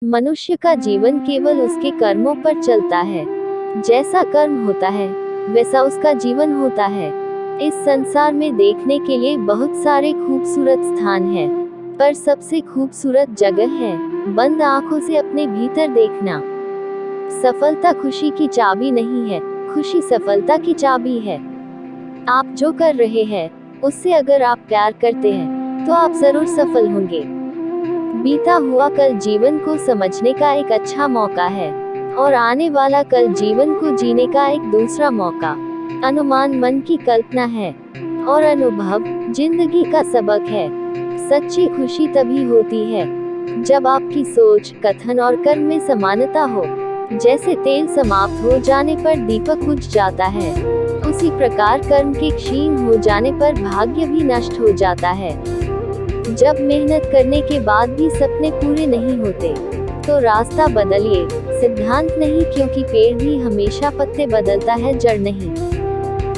मनुष्य का जीवन केवल उसके कर्मों पर चलता है। जैसा कर्म होता है वैसा उसका जीवन होता है। इस संसार में देखने के लिए बहुत सारे खूबसूरत स्थान हैं, पर सबसे खूबसूरत जगह है बंद आंखों से अपने भीतर देखना। सफलता खुशी की चाबी नहीं है, खुशी सफलता की चाबी है। आप जो कर रहे हैं उससे अगर आप प्यार करते हैं तो आप जरूर सफल होंगे। बीता हुआ कल जीवन को समझने का एक अच्छा मौका है और आने वाला कल जीवन को जीने का एक दूसरा मौका। अनुमान मन की कल्पना है और अनुभव जिंदगी का सबक है। सच्ची खुशी तभी होती है जब आपकी सोच, कथन और कर्म में समानता हो। जैसे तेल समाप्त हो जाने पर दीपक बुझ जाता है, उसी प्रकार कर्म के क्षीण हो जाने पर भाग्य भी नष्ट हो जाता है। जब मेहनत करने के बाद भी सपने पूरे नहीं होते तो रास्ता बदलिए, सिद्धांत नहीं, क्योंकि पेड़ भी हमेशा पत्ते बदलता है, जड़ नहीं।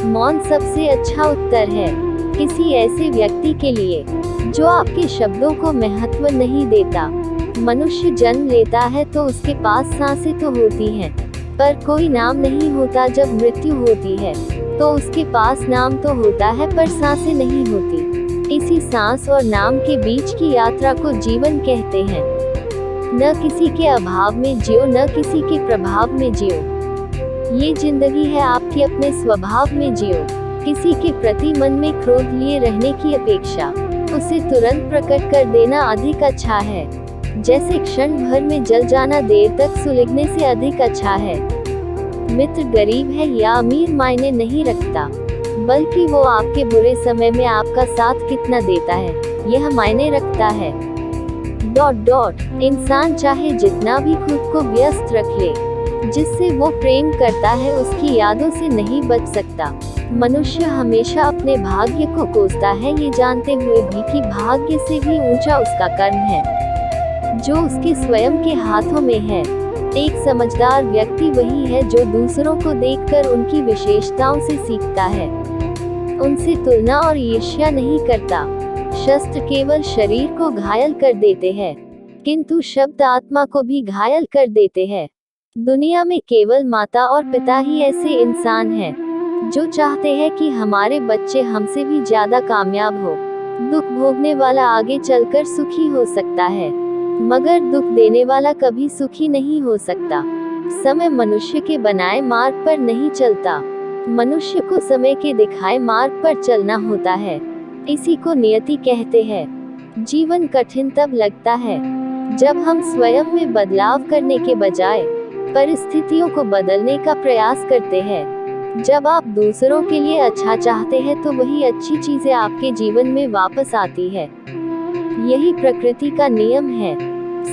मौन सबसे अच्छा उत्तर है किसी ऐसे व्यक्ति के लिए जो आपके शब्दों को महत्व नहीं देता। मनुष्य जन्म लेता है तो उसके पास सांसें तो होती हैं, पर कोई नाम नहीं होता। जब मृत्यु होती है तो उसके पास नाम तो होता है पर सांसें नहीं होती। इसी सांस और नाम के बीच की यात्रा को जीवन कहते हैं। न किसी के अभाव में जियो, न किसी के प्रभाव में जियो। ये जिंदगी है आपकी, अपने स्वभाव में जियो। किसी के प्रति मन में क्रोध लिए रहने की अपेक्षा उसे तुरंत प्रकट कर देना अधिक अच्छा है। जैसे क्षण भर में जल जाना देर तक सुलगने से अधिक अच्छा है। मित्र गरीब है या अमीर मायने नहीं रखता, बल्कि वो आपके बुरे समय में आपका साथ कितना देता है यह मायने रखता है। इंसान चाहे जितना भी खुद को व्यस्त रख ले, जिससे वो प्रेम करता है उसकी यादों से नहीं बच सकता। मनुष्य हमेशा अपने भाग्य को कोसता है, ये जानते हुए भी कि भाग्य से भी ऊंचा उसका कर्म है जो उसके स्वयं के हाथों में है। एक समझदार व्यक्ति वही है जो दूसरों को देखकर उनकी विशेषताओं से सीखता है, उनसे तुलना और ईर्ष्या नहीं करता। शस्त्र केवल शरीर को घायल कर देते हैं, किंतु शब्द आत्मा को भी घायल कर देते हैं। दुनिया में केवल माता और पिता ही ऐसे इंसान हैं जो चाहते हैं कि हमारे बच्चे हमसे भी ज्यादा कामयाब हो। दुख भोगने वाला आगे चलकर सुखी हो सकता है, मगर दुख देने वाला कभी सुखी नहीं हो सकता। समय मनुष्य के बनाए मार्ग पर नहीं चलता, मनुष्य को समय के दिखाए मार्ग पर चलना होता है। इसी को नियति कहते हैं। जीवन कठिन तब लगता है जब हम स्वयं में बदलाव करने के बजाय परिस्थितियों को बदलने का प्रयास करते हैं। जब आप दूसरों के लिए अच्छा चाहते हैं तो वही अच्छी चीजें आपके जीवन में वापस आती है। यही प्रकृति का नियम है।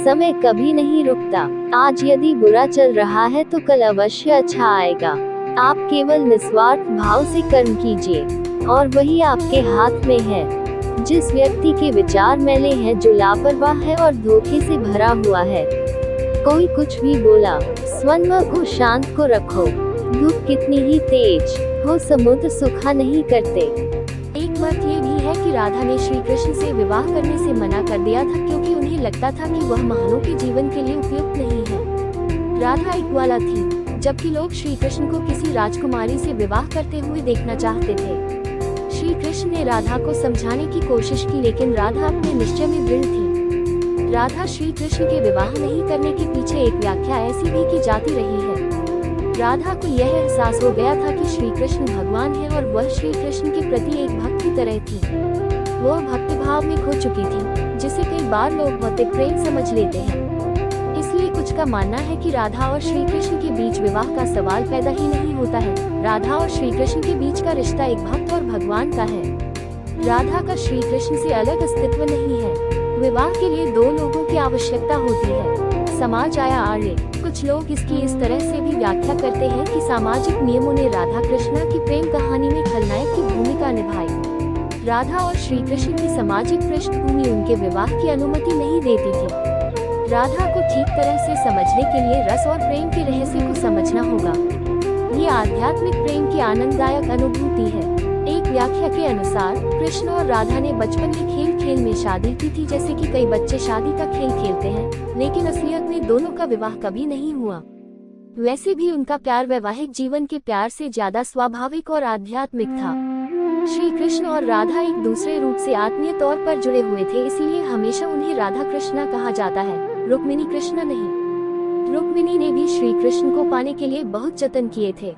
समय कभी नहीं रुकता। आज यदि बुरा चल रहा है तो कल अवश्य अच्छा आएगा। आप केवल निस्वार्थ भाव से कर्म कीजिए और वही आपके हाथ में है। जिस व्यक्ति के विचार मैले हैं, जो लापरवाह है और धोखे से भरा हुआ है, कोई कुछ भी बोला, स्वयं को शांत को रखो। धूप कितनी ही तेज हो, समुद्र सूखा नहीं करते। एक बात ये भी है कि राधा ने श्री कृष्ण से विवाह करने से मना कर दिया था, क्योंकि उन्हें लगता था कि वह महानों के जीवन के लिए उपयुक्त नहीं है। राधा एक ग्वाला थी, जबकि लोग श्री कृष्ण को किसी राजकुमारी से विवाह करते हुए देखना चाहते थे। श्री कृष्ण ने राधा को समझाने की कोशिश की, लेकिन राधा अपने निश्चय में दृढ़ थी। राधा श्री कृष्ण के विवाह नहीं करने के पीछे एक व्याख्या ऐसी भी की जाती रही है। राधा को यह एहसास हो गया था कि श्री कृष्ण भगवान है और वह श्री कृष्ण के प्रति एक भक्त की तरह थी। वह भक्ति भाव में खो चुकी थी, जिसे कई बार लोग भौतिक प्रेम समझ लेते हैं। इसलिए कुछ का मानना है कि राधा और श्री कृष्ण के बीच विवाह का सवाल पैदा ही नहीं होता है। राधा और श्री कृष्ण के बीच का रिश्ता एक भक्त और भगवान का है। राधा का श्री कृष्ण से अलग अस्तित्व नहीं है। विवाह के लिए दो लोगों की आवश्यकता होती है। समाज आया आर्य। कुछ लोग इसकी इस तरह से भी व्याख्या करते हैं कि सामाजिक नियमों ने राधा कृष्णा की प्रेम कहानी में खलनायक की भूमिका निभाई। राधा और श्री कृष्ण की सामाजिक पृष्ठभूमि उनके विवाह की अनुमति नहीं देती थी। राधा को ठीक तरह से समझने के लिए रस और प्रेम के रहस्य को समझना होगा। ये आध्यात्मिक प्रेम की आनंददायक अनुभूति है। एक व्याख्या के अनुसार कृष्ण और राधा ने बचपन में खेल खेल में शादी की थी, जैसे कि कई बच्चे शादी का खेल खेलते हैं, लेकिन असलियत में दोनों का विवाह कभी नहीं हुआ। वैसे भी उनका प्यार वैवाहिक जीवन के प्यार से ज्यादा स्वाभाविक और आध्यात्मिक था। श्री कृष्ण और राधा एक दूसरे रूप से आत्मीय तौर पर जुड़े हुए थे, इसलिए हमेशा उन्हें राधा कृष्णा कहा जाता है, रुक्मिणी कृष्ण नहीं। रुक्मिणी ने भी श्री कृष्ण को पाने के लिए बहुत जतन किए थे।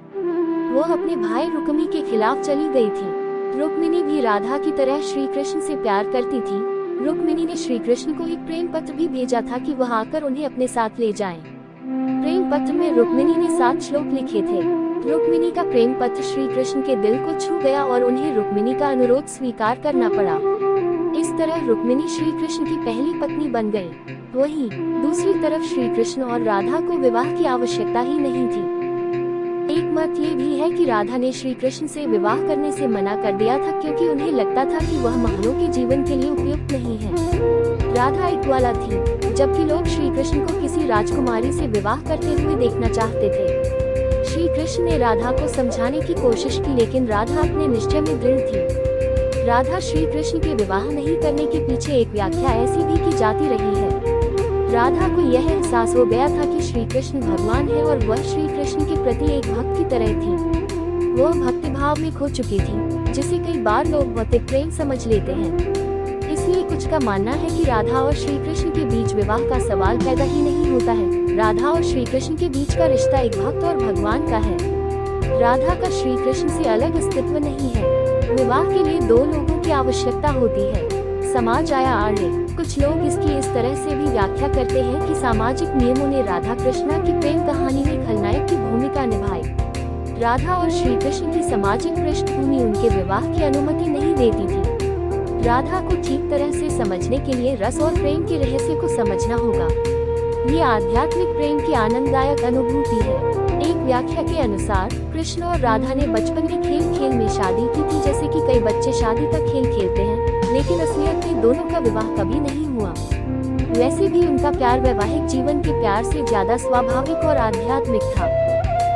वो अपने भाई रुक्मी के खिलाफ चली गई थी। रुक्मिणी भी राधा की तरह श्री कृष्ण से प्यार करती थी। रुक्मिणी ने श्री कृष्ण को एक प्रेम पत्र भी भेजा था कि वह आकर उन्हें अपने साथ ले जाएं। प्रेम पत्र में रुक्मिणी ने 7 श्लोक लिखे थे। रुक्मिणी का प्रेम पत्र श्री कृष्ण के दिल को छू गया और उन्हें रुक्मिणी का अनुरोध स्वीकार करना पड़ा। इस तरह रुक्मिणी श्री कृष्ण की पहली पत्नी बन गई। वहीं दूसरी तरफ श्री कृष्ण और राधा को विवाह की आवश्यकता ही नहीं थी। एक मत ये भी है कि राधा ने श्री कृष्ण से विवाह करने से मना कर दिया था, क्योंकि उन्हें लगता था कि वह महानों के जीवन के लिए उपयुक्त नहीं है। राधा एक ग्वाला थी, जबकि लोग श्री कृष्ण को किसी राजकुमारी से विवाह करते हुए देखना चाहते थे। श्री कृष्ण ने राधा को समझाने की कोशिश की, लेकिन राधा अपने निश्चय में दृढ़ थी। राधा श्री कृष्ण के विवाह नहीं करने के पीछे एक व्याख्या ऐसी भी की जाती रही है। राधा को यह एहसास हो गया था कि श्री कृष्ण भगवान है और वह श्री कृष्ण के प्रति एक भक्त की तरह थी। वह भक्ति भाव में खो चुकी थी, जिसे कई बार लोग भौतिक प्रेम समझ लेते हैं। इसलिए कुछ का मानना है कि राधा और श्री कृष्ण के बीच विवाह का सवाल पैदा ही नहीं होता है। राधा और श्री कृष्ण के बीच का रिश्ता एक भक्त और भगवान का है। राधा का श्री कृष्ण से अलग अस्तित्व नहीं है। विवाह के लिए 2 लोगों की आवश्यकता होती है। समाज आया आर्य। कुछ लोग इसकी इस तरह से भी व्याख्या करते हैं कि सामाजिक नियमों ने राधा कृष्णा की प्रेम कहानी में खलनायक की भूमिका निभाई। राधा और श्री कृष्ण की सामाजिक पृष्ठभूमि उनके विवाह की अनुमति नहीं देती थी। राधा को ठीक तरह से समझने के लिए रस और प्रेम के रहस्य को समझना होगा। ये आध्यात्मिक प्रेम की आनंददायक अनुभूति है। एक व्याख्या के अनुसार कृष्ण और राधा ने बचपन में खेल खेल में शादी की थी, जैसे कि कई बच्चे शादी का खेल खेलते हैं, लेकिन असलियत में दोनों का विवाह कभी नहीं हुआ। वैसे भी उनका प्यार वैवाहिक जीवन के प्यार से ज्यादा स्वाभाविक और आध्यात्मिक था।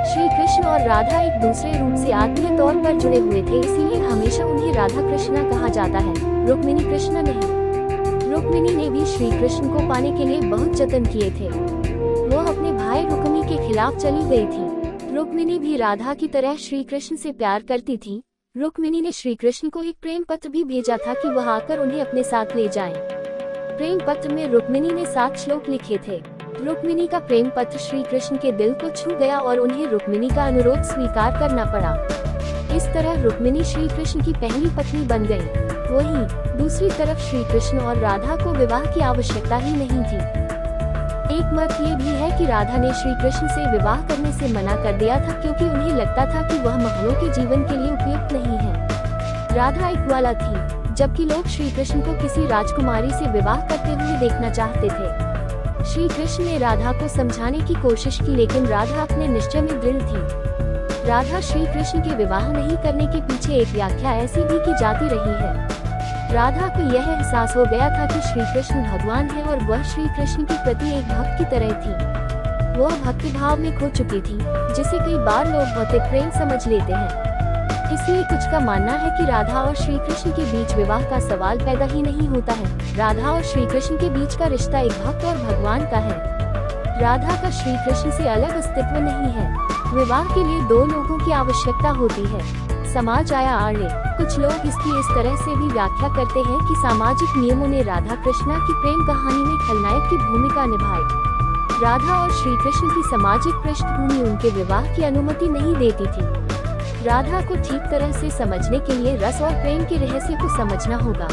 श्री कृष्ण और राधा एक दूसरे रूप से आत्मीय तौर पर जुड़े हुए थे, इसीलिए हमेशा उन्हें राधा कृष्णा कहा जाता है, रुक्मिणी कृष्ण नहीं। रुक्मिणी ने भी श्री कृष्ण को पाने के लिए बहुत जतन किए थे। वो अपने भाई रुक्मी के खिलाफ चली गई थी। रुक्मिणी भी राधा की तरह श्री कृष्ण से प्यार करती थी। रुक्मिणी ने श्री कृष्ण को एक प्रेम पत्र भी भेजा था कि वह आकर उन्हें अपने साथ ले जाएं। प्रेम पत्र में रुक्मिणी ने 7 श्लोक लिखे थे। रुक्मिणी का प्रेम पत्र श्री कृष्ण के दिल को छू गया और उन्हें रुक्मिणी का अनुरोध स्वीकार करना पड़ा। इस तरह रुक्मिणी श्री कृष्ण की पहली पत्नी बन गई। वहीं दूसरी तरफ श्री कृष्ण और राधा को विवाह की आवश्यकता ही नहीं थी। एक मत ये भी है कि राधा ने श्री कृष्ण से विवाह करने से मना कर दिया था, क्योंकि उन्हें लगता था कि वह महानों के जीवन के लिए उपयुक्त नहीं है। राधा एक ग्वाला थी, जबकि लोग श्री कृष्ण को किसी राजकुमारी से विवाह करते हुए देखना चाहते थे। श्री कृष्ण ने राधा को समझाने की कोशिश की, लेकिन राधा अपने निश्चय में दृढ़ थी। राधा श्री कृष्ण के विवाह नहीं करने के पीछे एक व्याख्या ऐसी भी की जाती रही है। राधा को यह एहसास हो गया था कि श्री कृष्ण भगवान है और वह श्री कृष्ण के प्रति एक भक्त की तरह थी। वह भक्ति भाव में खो चुकी थी, जिसे कई बार लोग भौतिक प्रेम समझ लेते हैं। इसलिए कुछ का मानना है कि राधा और श्री कृष्ण के बीच विवाह का सवाल पैदा ही नहीं होता है। राधा और श्री कृष्ण के बीच का रिश्ता एक भक्त और भगवान का है। राधा का श्री कृष्ण से अलग अस्तित्व नहीं है। विवाह के लिए 2 लोगों की आवश्यकता होती है। समाज आया आर्य। कुछ लोग इसकी इस तरह से भी व्याख्या करते हैं कि सामाजिक नियमों ने राधा कृष्णा की प्रेम कहानी में खलनायक की भूमिका निभाई। राधा और श्री कृष्ण की सामाजिक पृष्ठभूमि उनके विवाह की अनुमति नहीं देती थी। राधा को ठीक तरह से समझने के लिए रस और प्रेम के रहस्य को समझना होगा।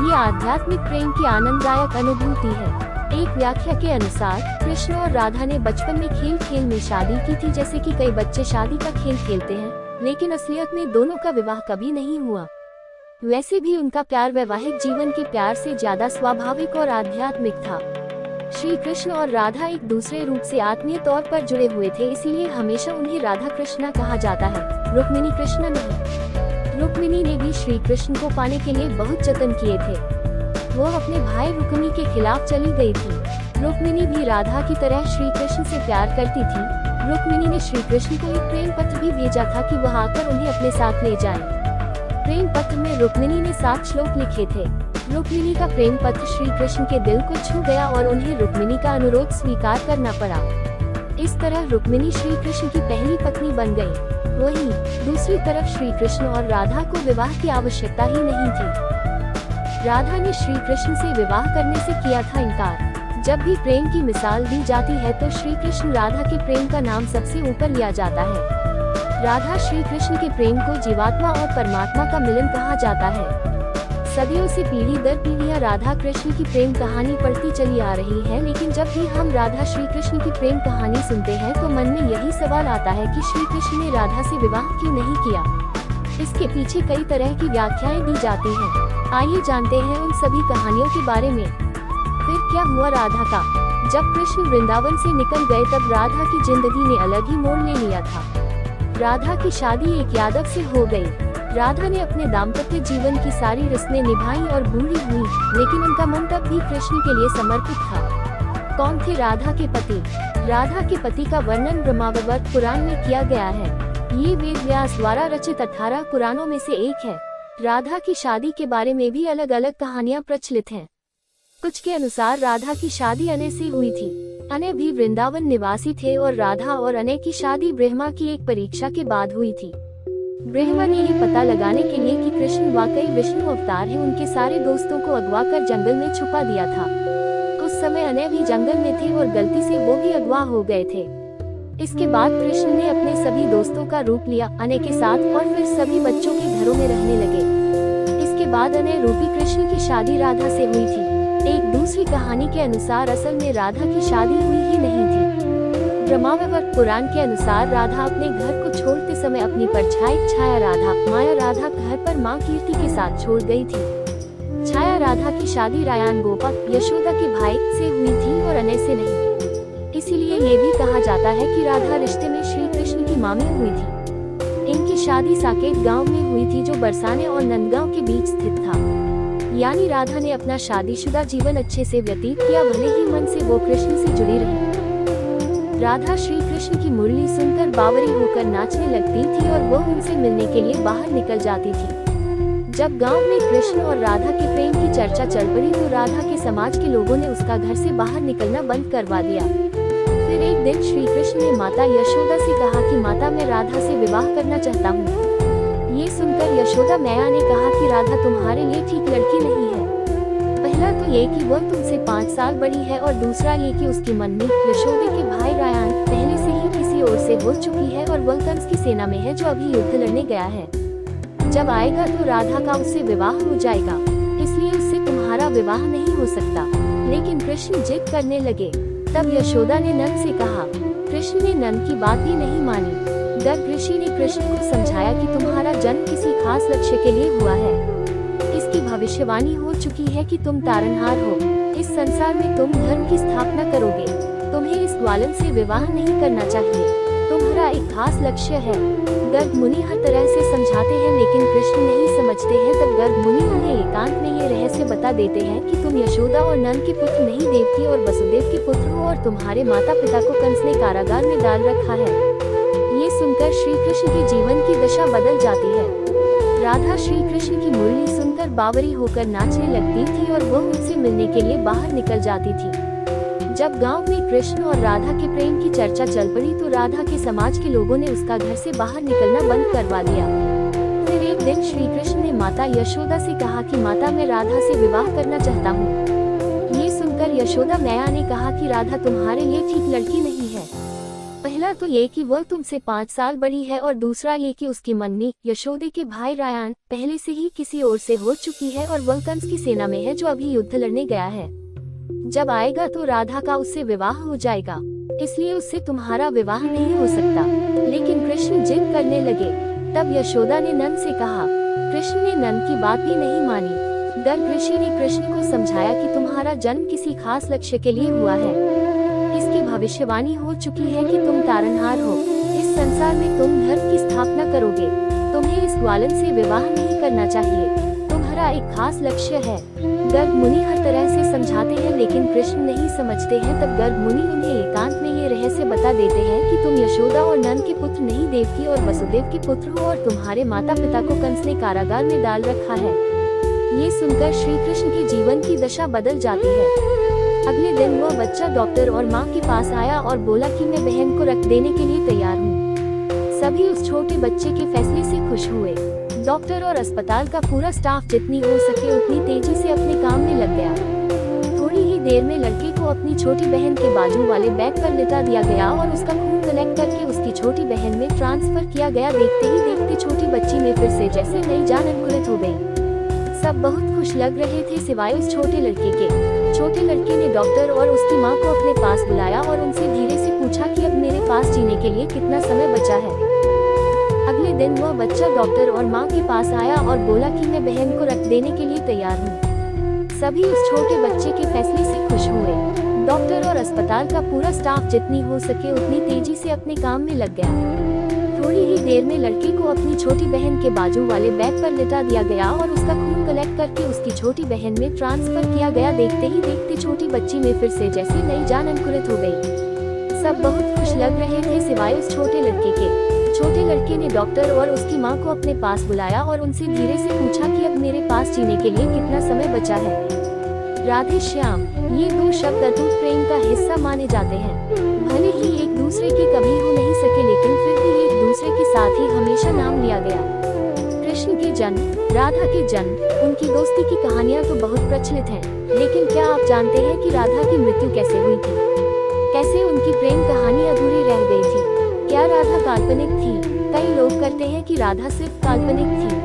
ये आध्यात्मिक प्रेम की आनंददायक अनुभूति है। एक व्याख्या के अनुसार कृष्ण और राधा ने बचपन में खेल खेल में शादी की थी, जैसे कि कई बच्चे शादी का खेल खेलते हैं, लेकिन असलियत में दोनों का विवाह कभी नहीं हुआ। वैसे भी उनका प्यार वैवाहिक जीवन के प्यार से ज्यादा स्वाभाविक और आध्यात्मिक था। श्री कृष्ण और राधा एक दूसरे रूप से आत्मीय तौर पर जुड़े हुए थे, इसीलिए हमेशा उन्हें राधा कृष्णा कहा जाता है, रुक्मिणी कृष्ण नहीं। रुक्मिणी ने भी श्री कृष्ण को पाने के लिए बहुत जतन किए थे। वो अपने भाई रुक्मी के खिलाफ चली गई थी। रुक्मिणी भी राधा की तरह श्री कृष्ण से प्यार करती थी। रुक्मिणी ने श्री कृष्ण को एक प्रेम पत्र भी भेजा था कि वह आकर उन्हें अपने साथ ले जाएं। प्रेम पत्र में रुक्मिणी ने 7 श्लोक लिखे थे। रुक्मिणी का प्रेम पत्र श्री कृष्ण के दिल को छू गया और उन्हें रुक्मिणी का अनुरोध स्वीकार करना पड़ा। इस तरह रुक्मिणी श्री कृष्ण की पहली पत्नी बन गई। वहीं दूसरी तरफ श्री कृष्ण और राधा को विवाह की आवश्यकता ही नहीं थी। राधा ने श्री कृष्ण से विवाह करने से किया था इनकार। जब भी प्रेम की मिसाल दी जाती है तो श्री कृष्ण राधा के प्रेम का नाम सबसे ऊपर लिया जाता है। राधा श्री कृष्ण के प्रेम को जीवात्मा और परमात्मा का मिलन कहा जाता है। सदियों से पीढ़ी दर पीढ़ियां राधा कृष्ण की प्रेम कहानी पढ़ती चली आ रही है, लेकिन जब भी हम राधा श्री कृष्ण की प्रेम कहानी सुनते हैं तो मन में यही सवाल आता है कि श्री कृष्ण ने राधा से विवाह क्यों नहीं किया। इसके पीछे कई तरह की व्याख्याएं दी जाती हैं। आइए जानते हैं उन सभी कहानियों के बारे में। फिर क्या हुआ राधा का? जब कृष्ण वृंदावन से निकल गए तब राधा की जिंदगी ने अलग ही मोड़ ले लिया था। राधा की शादी एक यादव से हो गई। राधा ने अपने दाम्पत्य जीवन की सारी रस्में निभाई और बूढ़ी हुई, लेकिन उनका मन तब भी कृष्ण के लिए समर्पित था। कौन थे राधा के पति? राधा के पति का वर्णन ब्रह्मावत पुराण में किया गया है। ये वेद व्यास द्वारा रचित 18 पुराणों में से एक है। राधा की शादी के बारे में भी अलग अलग कहानियां प्रचलित हैं। कुछ के अनुसार राधा की शादी अनय से हुई थी। अनय भी वृंदावन निवासी थे और राधा और अनय की शादी ब्रह्मा की एक परीक्षा के बाद हुई थी। ब्रह्मा ने ये पता लगाने के लिए कि कृष्ण वाकई विष्णु अवतार है, उनके सारे दोस्तों को अगवा कर जंगल में छुपा दिया था। उस समय अनय भी जंगल में थे और गलती से वो भी अगवा हो गए थे। इसके बाद कृष्ण ने अपने सभी दोस्तों का रूप लिया अनय के साथ और फिर सभी बच्चों के घरों में रहने लगे। इसके बाद अनय रूपी कृष्ण की शादी राधा से हुई थी। एक दूसरी कहानी के अनुसार असल में राधा की शादी हुई ही नहीं थी। ब्रह्मावत पुराण के अनुसार राधा अपने घर को छोड़ते समय अपनी परछाई माया राधा घर पर मां कीर्ति के साथ छोड़ गई थी। छाया राधा की शादी रायान गोपक यशोदा के भाई से हुई थी और अनय से नहीं। इसीलिए ये भी कहा जाता है कि राधा रिश्ते में श्री कृष्ण की मामी हुई थी। इनकी शादी साकेत गांव में हुई थी जो बरसाने और नंदगांव के बीच स्थित था। यानी राधा ने अपना शादीशुदा जीवन अच्छे से व्यतीत किया, भले ही मन से वो कृष्ण से जुड़ी रही। राधा श्री कृष्ण की मुरली सुनकर बावरी होकर नाचने लगती थी और वो उनसे मिलने के लिए बाहर निकल जाती थी। जब गांव में कृष्ण और राधा के प्रेम की चर्चा चल पड़ी तो राधा के समाज के लोगों ने उसका घर से बाहर निकलना बंद करवा दिया। फिर एक दिन श्री कृष्ण ने माता यशोदा से कहा कि माता, मैं राधा से विवाह करना चाहता हूँ। ये सुनकर यशोदा मैया ने कहा कि राधा तुम्हारे लिए ठीक लड़की नहीं है। पहला तो ये कि वह तुमसे 5 साल बड़ी है और दूसरा ये कि उसकी मन्नी यशोदे के भाई रायान पहले से ही किसी और से हो चुकी है और वह कंस की सेना में है जो अभी युद्ध लड़ने गया है। जब आएगा तो राधा का उससे विवाह हो जाएगा, इसलिए उससे तुम्हारा विवाह नहीं हो सकता। लेकिन कृष्ण जिद करने लगे। तब यशोदा ने नंद से कहा। कृष्ण ने नंद की बात ही नहीं मानी। गर्ग ऋषि ने कृष्ण को समझाया कि तुम्हारा जन्म किसी खास लक्ष्य के लिए हुआ है। इसकी भविष्यवाणी हो चुकी है कि तुम तारनहार हो। इस संसार में तुम धर्म की स्थापना करोगे। तुम्हें इस ग्वालन से विवाह नहीं करना चाहिए। तुम्हारा एक खास लक्ष्य है। गर्ग मुनि हर तरह से समझाते हैं लेकिन कृष्ण नहीं समझते हैं। तब गर्ग मुनि उन्हें एकांत में ये रहस्य बता देते हैं कि तुम यशोदा और नंद के पुत्र नहीं, देवकी और वसुदेव के पुत्र हो और तुम्हारे माता पिता को कंस ने कारागार में डाल रखा है। ये सुनकर श्री कृष्ण के जीवन की दशा बदल जाती है। राधा श्री कृष्ण की मुरली सुनकर बावरी होकर नाचने लगती थी और वह उनसे मिलने के लिए बाहर निकल जाती थी। जब गांव में कृष्ण और राधा के प्रेम की चर्चा चल पड़ी तो राधा के समाज के लोगों ने उसका घर से बाहर निकलना बंद करवा दिया। फिर एक दिन श्री कृष्ण ने माता यशोदा से कहा कि माता, मैं राधा से विवाह करना चाहता हूँ। ये सुनकर यशोदा मैया ने कहा कि राधा तुम्हारे लिए ठीक लड़की नहीं है। पहला तो ये कि वह तुमसे 5 साल बड़ी है और दूसरा ये कि उसकी मन्नी यशोदे के भाई रायान पहले से ही किसी और से हो चुकी है और वह कंस की सेना में है जो अभी युद्ध लड़ने गया है। जब आएगा तो राधा का उससे विवाह हो जाएगा, इसलिए उससे तुम्हारा विवाह नहीं हो सकता। लेकिन कृष्ण जिद करने लगे। तब यशोदा ने नंद से कहा। कृष्ण ने नंद की बात भी नहीं मानी। गर्ग ऋषि ने कृष्ण को समझाया कि तुम्हारा जन्म किसी खास लक्ष्य के लिए हुआ है। इसकी भविष्यवाणी हो चुकी है कि तुम तारनहार हो। इस संसार में तुम धर्म की स्थापना करोगे। तुम्हें इस ग्वालन से विवाह नहीं करना चाहिए। तुम्हारा एक खास लक्ष्य है। गर्ग मुनि हर तरह से समझाते हैं लेकिन कृष्ण नहीं समझते हैं। तब गर्ग मुनि उन्हें एकांत में ये ये रहस्य बता देते हैं कि तुम यशोदा और नंद के पुत्र नहीं, देवकी और वसुदेव के पुत्र हो और तुम्हारे माता पिता को कंस ने कारागार में डाल रखा है। ये सुनकर श्री कृष्ण के जीवन की दशा बदल जाती है। अगले दिन वह बच्चा डॉक्टर और माँ के पास आया और बोला कि मैं बहन को रख देने के लिए तैयार हूँ। सभी उस छोटे बच्चे के फैसले से खुश हुए। डॉक्टर और अस्पताल का पूरा स्टाफ जितनी हो सके उतनी तेजी से अपने काम में लग गया। थोड़ी ही देर में लड़के को अपनी छोटी बहन के बाजू वाले बेड पर लिटा दिया गया और उसका खून कलेक्ट करके उसकी छोटी बहन में ट्रांसफर किया गया। देखते ही देखते छोटी बच्ची में फिर से जैसे नई जान अंकुरित हो गई। सब बहुत खुश लग रहे थे सिवाय उस छोटे लड़के के। छोटे लड़के ने डॉक्टर और उसकी माँ को अपने पास बुलाया और उनसे धीरे से पूछा कि अब मेरे पास जीने के लिए कितना समय बचा है। अगले दिन वह बच्चा डॉक्टर और माँ के पास आया और बोला कि मैं बहन को रख देने के लिए तैयार हूँ। सभी उस छोटे बच्चे के फैसले से खुश हुए। डॉक्टर और अस्पताल का पूरा स्टाफ जितनी हो सके उतनी तेजी से अपने काम में लग गया। थोड़ी ही देर में लड़के को अपनी छोटी बहन के बाजू वाले बेड पर लिटा दिया गया और उसका खून कलेक्ट करके उसकी छोटी बहन में ट्रांसफर किया गया। देखते ही देखते छोटी बच्ची में फिर से जैसे नई जान अंकुरित हो गई। सब बहुत खुश लग रहे थे सिवाय उस छोटे लड़के के। छोटे लड़के ने डॉक्टर और उसकी माँ को अपने पास बुलाया और उनसे धीरे से पूछा कि अब मेरे पास जीने के लिए कितना समय बचा है। राधे श्याम, ये दो शब्द अटूट प्रेम का हिस्सा माने जाते हैं। भले ही एक दूसरे के कभी हो नहीं सके लेकिन फिर भी एक दूसरे के साथ ही हमेशा नाम लिया गया। कृष्ण के जन्म, राधा के जन्म, उनकी दोस्ती की कहानियाँ तो बहुत प्रचलित हैं, लेकिन क्या आप जानते हैं कि राधा की मृत्यु कैसे हुई थी? कैसे उनकी प्रेम कहानी अधूरी रह गई थी? क्या राधा काल्पनिक थी? कई लोग कहते हैं कि राधा सिर्फ काल्पनिक थी।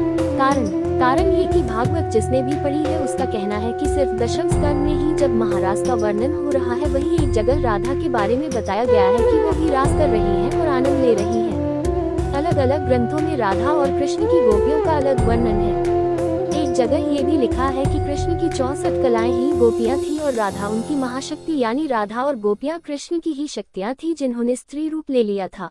कारण ये कि भागवत जिसने भी पढ़ी है उसका कहना है कि सिर्फ दशम स्कंद में ही जब महारास का वर्णन हो रहा है वही एक जगह राधा के बारे में बताया गया है कि वो भी रास कर रही है और आनंद ले रही है। अलग अलग ग्रंथों में राधा और कृष्ण की गोपियों का अलग वर्णन है। एक जगह ये भी लिखा है कि कृष्ण की 64 कलाएं ही गोपियां थी और राधा उनकी महाशक्ति, यानी राधा और गोपियां कृष्ण की ही शक्तियां थी जिन्होंने स्त्री रूप ले लिया था।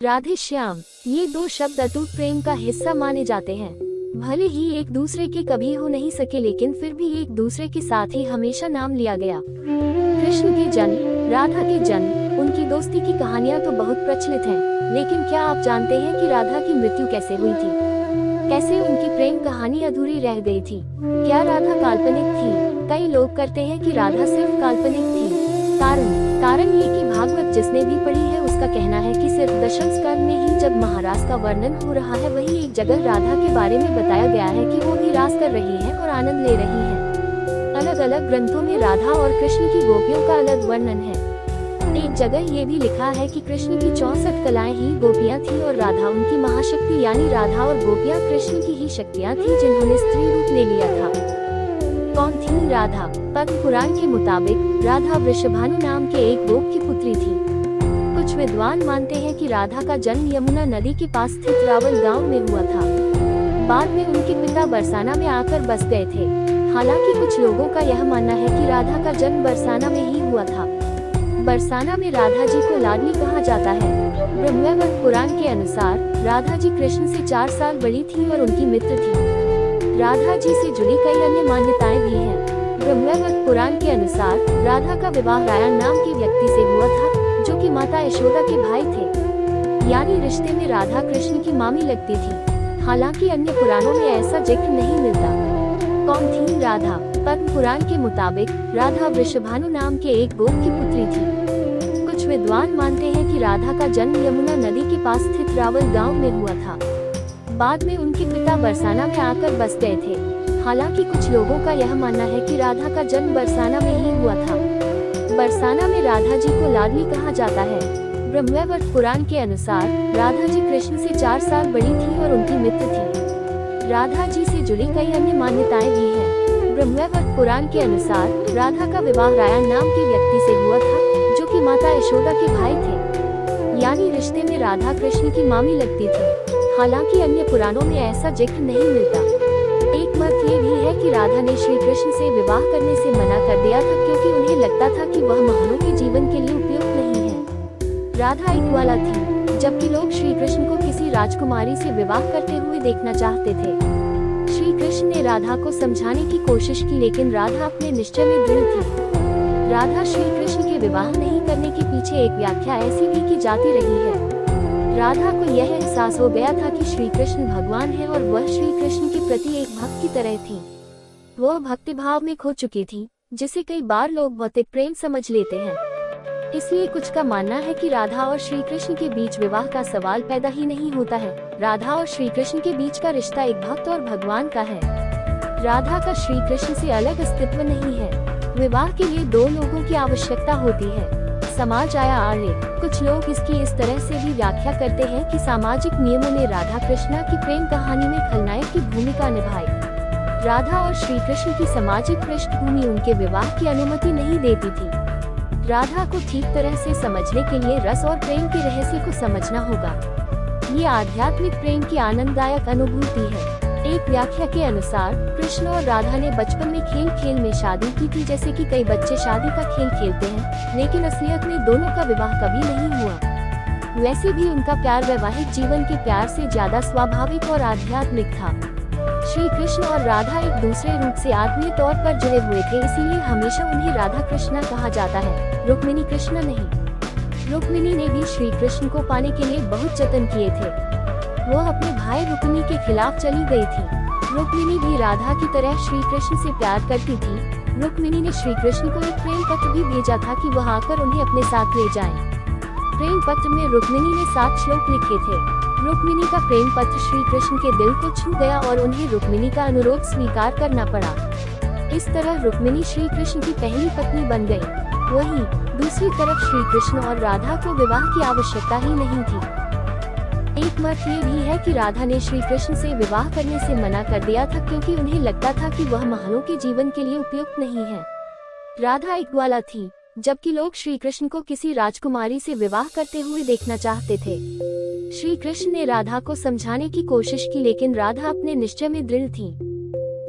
राधे श्याम, ये दो शब्द अटूट प्रेम का हिस्सा माने जाते हैं। भले ही एक दूसरे के कभी हो नहीं सके लेकिन फिर भी एक दूसरे के साथ ही हमेशा नाम लिया गया। कृष्ण के जन्म, राधा के जन्म, उनकी दोस्ती की कहानियाँ तो बहुत प्रचलित हैं, लेकिन क्या आप जानते हैं कि राधा की मृत्यु कैसे हुई थी? कैसे उनकी प्रेम कहानी अधूरी रह गई थी? क्या राधा काल्पनिक थी? कई लोग कहते हैं कि राधा सिर्फ काल्पनिक थी। कारण ये कि भागवत जिसने भी पढ़ी है उसका कहना है कि सिर्फ दशम स्कंद में ही जब महारास का वर्णन हो रहा है वही एक जगह राधा के बारे में बताया गया है कि वो भी रास कर रही है और आनंद ले रही है। अलग अलग ग्रंथों में राधा और कृष्ण की गोपियों का अलग वर्णन है। एक जगह ये भी लिखा है कि कृष्ण की 64 कलाएं ही गोपियां थी और राधा उनकी महाशक्ति, यानी राधा और गोपियां कृष्ण की ही शक्तियां थी जिन्होंने स्त्री रूप ले लिया था। कौन थी राधा? पद्म पुराण के मुताबिक राधा वृषभानु नाम के एक गोप की पुत्री थी। कुछ विद्वान मानते हैं कि राधा का जन्म यमुना नदी के पास स्थित रावल गांव में हुआ था। बाद में उनके पिता बरसाना में आकर बस गए थे। हालांकि कुछ लोगों का यह मानना है कि राधा का जन्म बरसाना में ही हुआ था। बरसाना में राधा जी को लाडली कहा जाता है। ब्रह्मवैवर्त पुराण के अनुसार राधा जी कृष्ण से 4 साल बड़ी थी और उनकी मित्र थी। राधा जी से जुड़ी कई अन्य मान्यताएं भी हैं। ब्रह्मवैवर्त पुराण के अनुसार राधा का विवाह रायण नाम के व्यक्ति से हुआ था जो कि माता यशोदा के भाई थे, यानी रिश्ते में राधा कृष्ण की मामी लगती थी। हालांकि अन्य पुराणों में ऐसा जिक्र नहीं मिलता। कौन थी राधा? पद्म पुराण के मुताबिक राधा वृषभानु नाम के एक गोप की पुत्री थी। कुछ विद्वान मानते हैं कि राधा का जन्म यमुना नदी के पास स्थित रावल गांव में हुआ था। बाद में उनके पिता बरसाना में आकर बस गए थे। हालांकि कुछ लोगों का यह मानना है कि राधा का जन्म बरसाना में ही हुआ था। बरसाना में राधा जी को लाडली कहा जाता है। ब्रह्मवैवर्त पुराण के अनुसार राधा जी कृष्ण से 4 साल बड़ी थी और उनकी मित्र थी। राधा जी से जुड़ी कई अन्य मान्यताएं भी हैं। ब्रह्मवैवर्त पुराण के अनुसार राधा का विवाह रायण नाम के व्यक्ति से हुआ था जो कि माता यशोदा के भाई थे, यानी रिश्ते में राधा कृष्ण की मामी लगती थी। हालांकि अन्य पुराणों में ऐसा जिक्र नहीं मिलता। एक मत ये भी है कि राधा ने श्री कृष्ण से विवाह करने से मना कर दिया था क्योंकि उन्हें लगता था कि वह महानों के जीवन के लिए उपयुक्त नहीं है। राधा एक ग्वाला थी, जबकि लोग श्री कृष्ण को किसी राजकुमारी से विवाह करते हुए देखना चाहते थे। श्री कृष्ण ने राधा को समझाने की कोशिश की लेकिन राधा अपने निश्चय में दृढ़ थी। राधा श्री कृष्ण के विवाह नहीं करने के पीछे एक व्याख्या ऐसी भी की जाती रही है। राधा को यह एहसास हो गया था कि श्री कृष्ण भगवान है और वह श्री कृष्ण के प्रति एक भक्त की तरह थी। वह भक्ति भाव में खो चुकी थी, जिसे कई बार लोग भौतिक प्रेम समझ लेते हैं। इसलिए कुछ का मानना है कि राधा और श्री कृष्ण के बीच विवाह का सवाल पैदा ही नहीं होता है। राधा और श्री कृष्ण के बीच का रिश्ता एक भक्त और भगवान का है। राधा का श्री कृष्ण से अलग अस्तित्व नहीं है। विवाह के लिए दो लोगों की आवश्यकता होती है। समाज आया आर्य। कुछ लोग इसकी इस तरह से भी व्याख्या करते हैं कि सामाजिक नियमों ने राधा कृष्णा की प्रेम कहानी में खलनायक की भूमिका निभाई। राधा और श्री कृष्ण की सामाजिक पृष्ठभूमि उनके विवाह की अनुमति नहीं देती थी। राधा को ठीक तरह से समझने के लिए रस और प्रेम के रहस्य को समझना होगा। ये आध्यात्मिक प्रेम की आनंददायक अनुभूति है। एक व्याख्या के अनुसार कृष्ण और राधा ने बचपन में खेल खेल में शादी की थी। जैसे कि कई बच्चे शादी का खेल खेलते हैं, लेकिन असलियत में दोनों का विवाह कभी नहीं हुआ। वैसे भी उनका प्यार वैवाहिक जीवन के प्यार से ज्यादा स्वाभाविक और आध्यात्मिक था। श्री कृष्ण और राधा एक दूसरे रूप से आत्मीय तौर पर जुड़े हुए थे, इसीलिए हमेशा उन्हें राधा कृष्णा कहा जाता है, रुक्मिणी कृष्ण नहीं। रुक्मिणी ने भी श्री कृष्ण को पाने के लिए बहुत जतन किए थे। वह अपने भाई रुक्मिणी के खिलाफ चली गई थी। रुक्मिणी भी राधा की तरह श्री कृष्ण से प्यार करती थी। रुक्मिणी ने श्री कृष्ण को एक प्रेम पत्र भी भेजा था कि वह आकर उन्हें अपने साथ ले जाएं। प्रेम पत्र में रुक्मिणी ने 7 श्लोक लिखे थे। रुक्मिणी का प्रेम पत्र श्री कृष्ण के दिल को छू गया और उन्हें रुक्मिणी का अनुरोध स्वीकार करना पड़ा। इस तरह रुक्मिणी श्री कृष्ण की पहली पत्नी बन गई। वहीं दूसरी तरफ श्री कृष्ण और राधा को विवाह की आवश्यकता ही नहीं थी। एक मत ये भी है कि राधा ने श्री कृष्ण से विवाह करने से मना कर दिया था, क्योंकि उन्हें लगता था कि वह महानों के जीवन के लिए उपयुक्त नहीं है। राधा एक ग्वाला थी, जबकि लोग श्री कृष्ण को किसी राजकुमारी से विवाह करते हुए देखना चाहते थे। श्री कृष्ण ने राधा को समझाने की कोशिश की, लेकिन राधा अपने निश्चय में दृढ़ थी।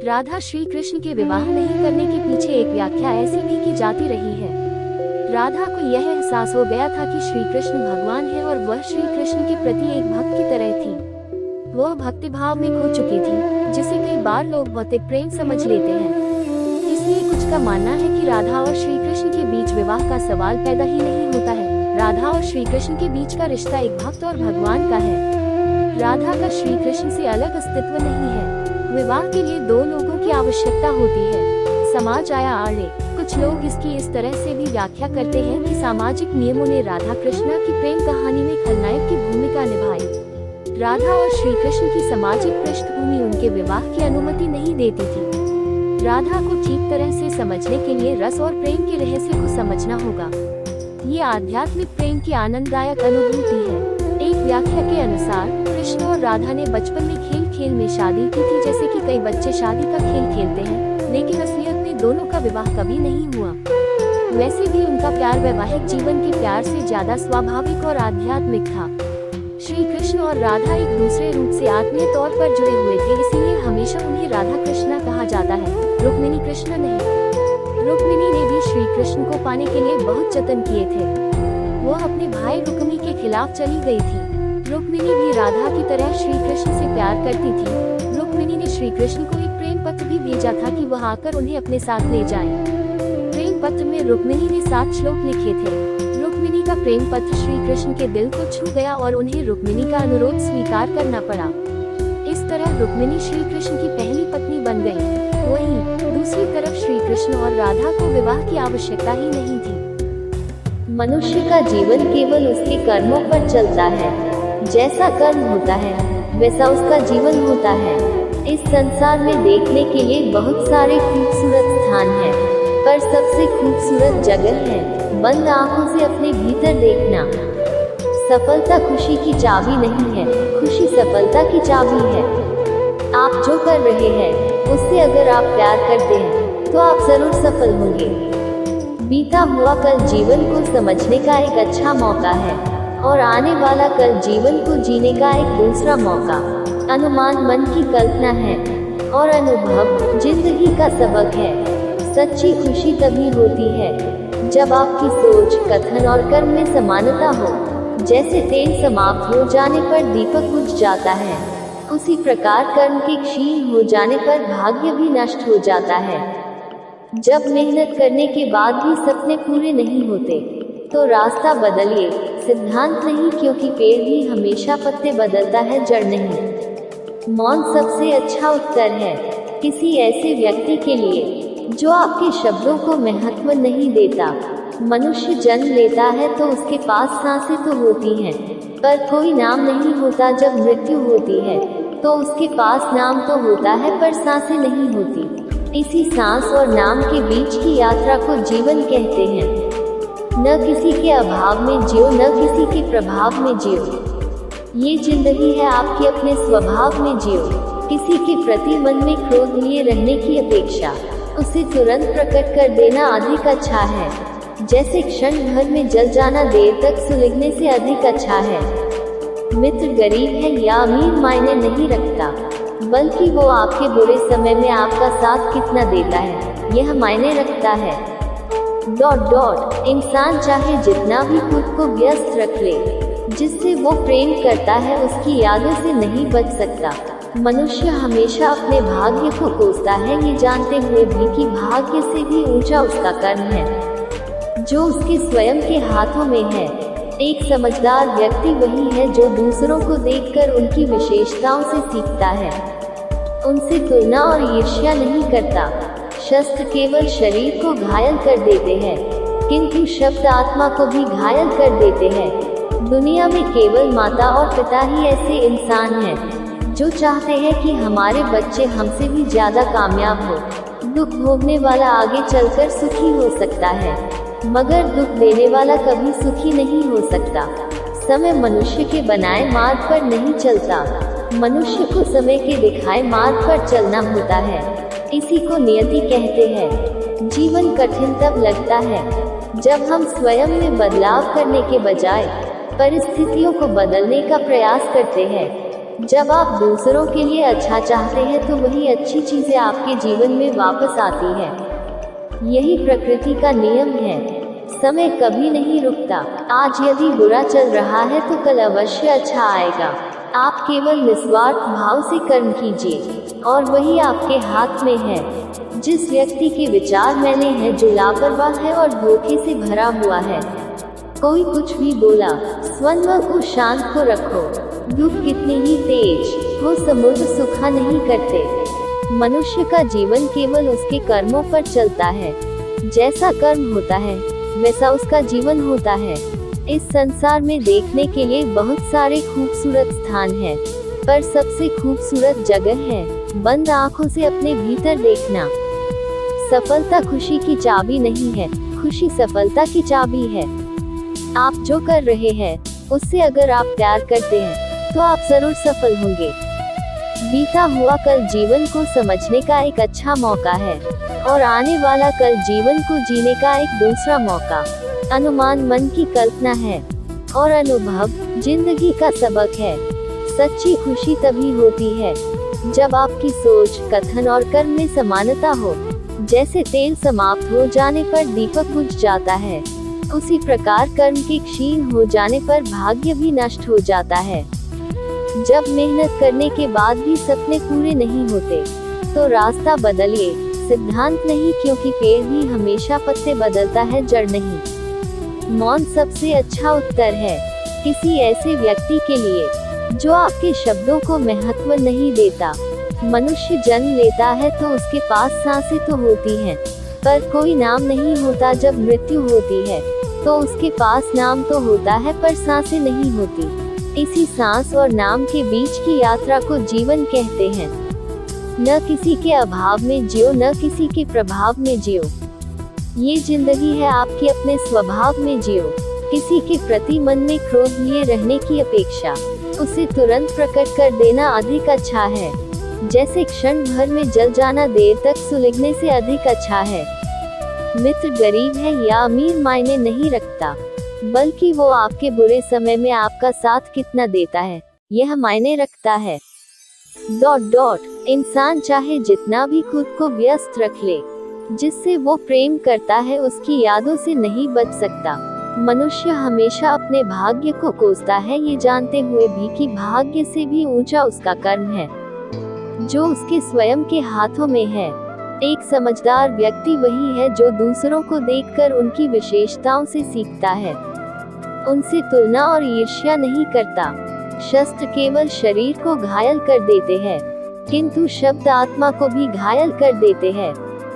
राधा श्री कृष्ण के विवाह नहीं करने के पीछे एक व्याख्या ऐसी भी की जाती रही है। राधा को यह एहसास हो गया था कि श्री कृष्ण भगवान है और वह श्री कृष्ण के प्रति एक भक्त की तरह थी। वह भक्ति भाव में खो चुकी थी, जिसे कई बार लोग भौतिक प्रेम समझ लेते हैं। इसलिए कुछ का मानना है कि राधा और श्री कृष्ण के बीच विवाह का सवाल पैदा ही नहीं होता है। राधा और श्री कृष्ण के बीच का रिश्ता एक भक्त और भगवान का है। राधा का श्री कृष्ण से अलग अस्तित्व नहीं है। विवाह के लिए दो लोगों की आवश्यकता होती है। समाज आया आर्य। कुछ लोग इसकी इस तरह से भी व्याख्या करते हैं कि सामाजिक नियमों ने राधा कृष्णा की प्रेम कहानी में खलनायक की भूमिका निभाई। राधा और श्री कृष्ण की सामाजिक पृष्ठभूमि उनके विवाह की अनुमति नहीं देती थी। राधा को ठीक तरह से समझने के लिए रस और प्रेम के रहस्य को समझना होगा। ये आध्यात्मिक प्रेम की आनंददायक अनुभूति है। एक व्याख्या के अनुसार कृष्ण और राधा ने बचपन में खेल खेल में शादी की थी। जैसे कि कई बच्चे शादी का खेल खेलते हैं, लेकिन असलियत में दोनों का विवाह कभी नहीं हुआ। वैसे भी उनका प्यार वैवाहिक जीवन के प्यार से ज्यादा स्वाभाविक और आध्यात्मिक था। श्री कृष्ण और राधा एक दूसरे रूप से आत्मीय तौर पर जुड़े हुए थे, इसीलिए हमेशा उन्हें राधा कृष्णा कहा जाता है, रुक्मिणी कृष्ण नहीं। रुक्मिणी ने भी श्री कृष्ण को पाने के लिए बहुत जतन किए थे। वह अपने भाई रुक्मिणी के खिलाफ चली गई थी। रुक्मिणी भी राधा की तरह श्री कृष्ण से प्यार करती थी। रुक्मिणी ने श्री कृष्ण को एक प्रेम पत्र भी भेजा था कि वह आकर उन्हें अपने साथ ले जाएं। प्रेम पत्र में रुक्मिणी ने 7 श्लोक लिखे थे। रुक्मिणी का प्रेम पत्र श्री कृष्ण के दिल को छू गया और उन्हें रुक्मिणी का अनुरोध स्वीकार करना पड़ा। इस तरह रुक्मिणी श्री कृष्ण की पहली पत्नी बन गई। वहीं दूसरी तरफ श्री कृष्ण और राधा को विवाह की आवश्यकता ही नहीं थी। मनुष्य का जीवन केवल उसके कर्मों पर चलता है। जैसा कर्म होता है वैसा उसका जीवन होता है। इस संसार में देखने के लिए बहुत सारे खूबसूरत स्थान हैं, पर सबसे खूबसूरत जगह है बंद आंखों से अपने भीतर देखना। सफलता खुशी की चाबी नहीं है, खुशी सफलता की चाबी है। आप जो कर रहे हैं उससे अगर आप प्यार करते हैं तो आप जरूर सफल होंगे। बीता हुआ कल जीवन को समझने का एक अच्छा मौका है और आने वाला कल जीवन को जीने का एक दूसरा मौका। अनुमान मन की कल्पना है और अनुभव जिंदगी का सबक है। सच्ची खुशी तभी होती है जब आपकी सोच, कथन और कर्म में समानता हो। जैसे तेल समाप्त हो जाने पर दीपक बुझ जाता है, उसी प्रकार कर्म के क्षीण हो जाने पर भाग्य भी नष्ट हो जाता है। जब मेहनत करने के बाद भी सपने पूरे नहीं होते तो रास्ता बदलिए, सिद्धांत नहीं, क्योंकि पेड़ भी हमेशा पत्ते बदलता है, जड़ नहीं। मौन सबसे अच्छा उत्तर है किसी ऐसे व्यक्ति के लिए जो आपके शब्दों को महत्व नहीं देता। मनुष्य जन्म लेता है तो उसके पास सांसें तो होती हैं, पर कोई नाम नहीं होता। जब मृत्यु होती है तो उसके पास नाम तो होता है, पर सांसें नहीं होती। इसी सांस और नाम के बीच की यात्रा को जीवन कहते हैं। न किसी के अभाव में जियो, न किसी के प्रभाव में जियो। ये जिंदगी है आपके अपने स्वभाव में जियो। किसी के प्रति मन में क्रोध लिए रहने की अपेक्षा उसे तुरंत प्रकट कर देना अधिक अच्छा है। जैसे क्षण भर में जल जाना देर तक सुलगने से अधिक अच्छा है। मित्र गरीब है या अमीर मायने नहीं रखता, बल्कि वो आपके बुरे समय में आपका साथ कितना देता है यह मायने रखता है। इंसान चाहे जितना भी खुद को व्यस्त रख ले, जिससे वो प्रेम करता है उसकी यादों से नहीं बच सकता। मनुष्य हमेशा अपने भाग्य को कोसता है, ये जानते हुए भी कि भाग्य से भी ऊंचा उसका कर्म है जो उसके स्वयं के हाथों में है। एक समझदार व्यक्ति वही है जो दूसरों को देखकर उनकी विशेषताओं से सीखता है, उनसे तुलना और ईर्ष्या नहीं करता। शस्त्र केवल शरीर को घायल कर देते हैं, किंतु शब्द आत्मा को भी घायल कर देते हैं। दुनिया में केवल माता और पिता ही ऐसे इंसान हैं जो चाहते हैं कि हमारे बच्चे हमसे भी ज्यादा कामयाब हो। दुख भोगने वाला आगे चलकर सुखी हो सकता है, मगर दुख देने वाला कभी सुखी नहीं हो सकता। समय मनुष्य के बनाए मार्ग पर नहीं चलता, मनुष्य को समय के दिखाए मार्ग पर चलना होता है। इसी को नियति कहते हैं। जीवन कठिन तब लगता है जब हम स्वयं में बदलाव करने के बजाय परिस्थितियों को बदलने का प्रयास करते हैं। जब आप दूसरों के लिए अच्छा चाहते हैं तो वही अच्छी चीजें आपके जीवन में वापस आती है। यही प्रकृति का नियम है। समय कभी नहीं रुकता। आज यदि बुरा चल रहा है तो कल अवश्य अच्छा आएगा। आप केवल निस्वार्थ भाव से कर्म कीजिए और वही आपके हाथ में है। जिस व्यक्ति के विचार मैंने हैं, जो लापरवाह है और धोखे से भरा हुआ है, कोई कुछ भी बोला, स्वयं को शांत को रखो। दुख कितनी ही तेज हो, समुद्र सूखा नहीं करते। मनुष्य का जीवन केवल उसके कर्मों पर चलता है। जैसा कर्म होता है वैसा उसका जीवन होता है। इस संसार में देखने के लिए बहुत सारे खूबसूरत स्थान हैं, पर सबसे खूबसूरत जगह है बंद आंखों से अपने भीतर देखना। सफलता खुशी की चाबी नहीं है, खुशी सफलता की चाबी है। आप जो कर रहे हैं उससे अगर आप प्यार करते हैं तो आप जरूर सफल होंगे। बीता हुआ कल जीवन को समझने का एक अच्छा मौका है और आने वाला कल जीवन को जीने का एक दूसरा मौका। अनुमान मन की कल्पना है और अनुभव जिंदगी का सबक है। सच्ची खुशी तभी होती है जब आपकी सोच, कथन और कर्म में समानता हो। जैसे तेल समाप्त हो जाने पर दीपक बुझ जाता है, उसी प्रकार कर्म के क्षीण हो जाने पर भाग्य भी नष्ट हो जाता है। जब मेहनत करने के बाद भी सपने पूरे नहीं होते तो रास्ता बदलिए, सिद्धांत नहीं, क्योंकि पेड़ भी हमेशा पत्ते बदलता है, जड़ नहीं। मौन सबसे अच्छा उत्तर है किसी ऐसे व्यक्ति के लिए जो आपके शब्दों को महत्व नहीं देता। मनुष्य जन्म लेता है तो उसके पास सांसें तो होती हैं, पर कोई नाम नहीं होता। जब मृत्यु होती है तो उसके पास नाम तो होता है, पर सांसें नहीं होती। इसी सांस और नाम के बीच की यात्रा को जीवन कहते हैं। न किसी के अभाव में जियो, न किसी के प्रभाव में जियो। ये जिंदगी है आपके अपने स्वभाव में जियो। किसी के प्रति मन में क्रोध लिए रहने की अपेक्षा उसे तुरंत प्रकट कर देना अधिक अच्छा है। जैसे क्षण भर में जल जाना देर तक सुलगने से अधिक अच्छा है। मित्र गरीब है या अमीर मायने नहीं रखता, बल्कि वो आपके बुरे समय में आपका साथ कितना देता है यह मायने रखता है। इंसान चाहे जितना भी खुद को व्यस्त रख ले, जिससे वो प्रेम करता है उसकी यादों से नहीं बच सकता। मनुष्य हमेशा अपने भाग्य को कोसता है, ये जानते हुए भी कि भाग्य से भी ऊंचा उसका कर्म है जो उसके स्वयं के हाथों में है। एक समझदार व्यक्ति वही है जो दूसरों को देखकर उनकी विशेषताओं से सीखता है, उनसे तुलना और ईर्ष्या नहीं करता। शस्त्र केवल शरीर को घायल कर देते हैं, किंतु शब्द आत्मा को भी घायल कर देते हैं।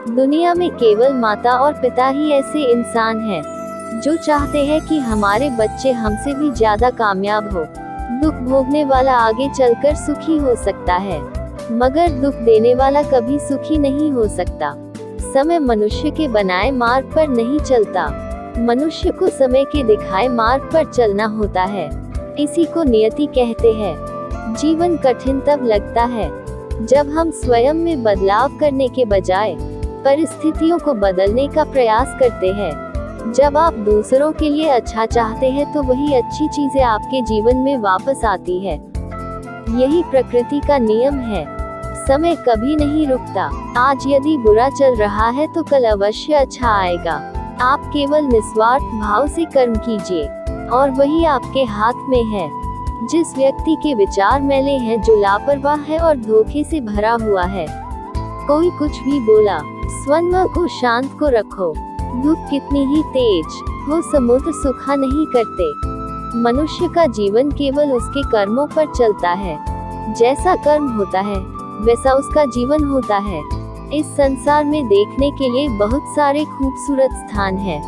दुनिया में केवल माता और पिता ही ऐसे इंसान हैं जो चाहते हैं कि हमारे बच्चे हमसे भी ज्यादा कामयाब हो। दुख भोगने वाला आगे चलकर सुखी हो सकता है, मगर दुख देने वाला कभी सुखी नहीं हो सकता। समय मनुष्य के बनाए मार्ग पर नहीं चलता, मनुष्य को समय के दिखाए मार्ग पर चलना होता है। इसी को नियति कहते हैं। जीवन कठिन तब लगता है जब हम स्वयं में बदलाव करने के बजाय परिस्थितियों को बदलने का प्रयास करते हैं। जब आप दूसरों के लिए अच्छा चाहते हैं तो वही अच्छी चीजें आपके जीवन में वापस आती है। यही प्रकृति का नियम है। समय कभी नहीं रुकता। आज यदि बुरा चल रहा है तो कल अवश्य अच्छा आएगा। आप केवल निस्वार्थ भाव से कर्म कीजिए और वही आपके हाथ में है। जिस व्यक्ति के विचार मैले हैं, जो लापरवाह है और धोखे से भरा हुआ है। कोई कुछ भी बोला, स्वयं को शांत को रखो। धूप कितनी ही तेज हो, समुद्र सूखा नहीं करते। मनुष्य का जीवन केवल उसके कर्मों पर चलता है। जैसा कर्म होता है वैसा उसका जीवन होता है। इस संसार में देखने के लिए बहुत सारे खूबसूरत स्थान हैं,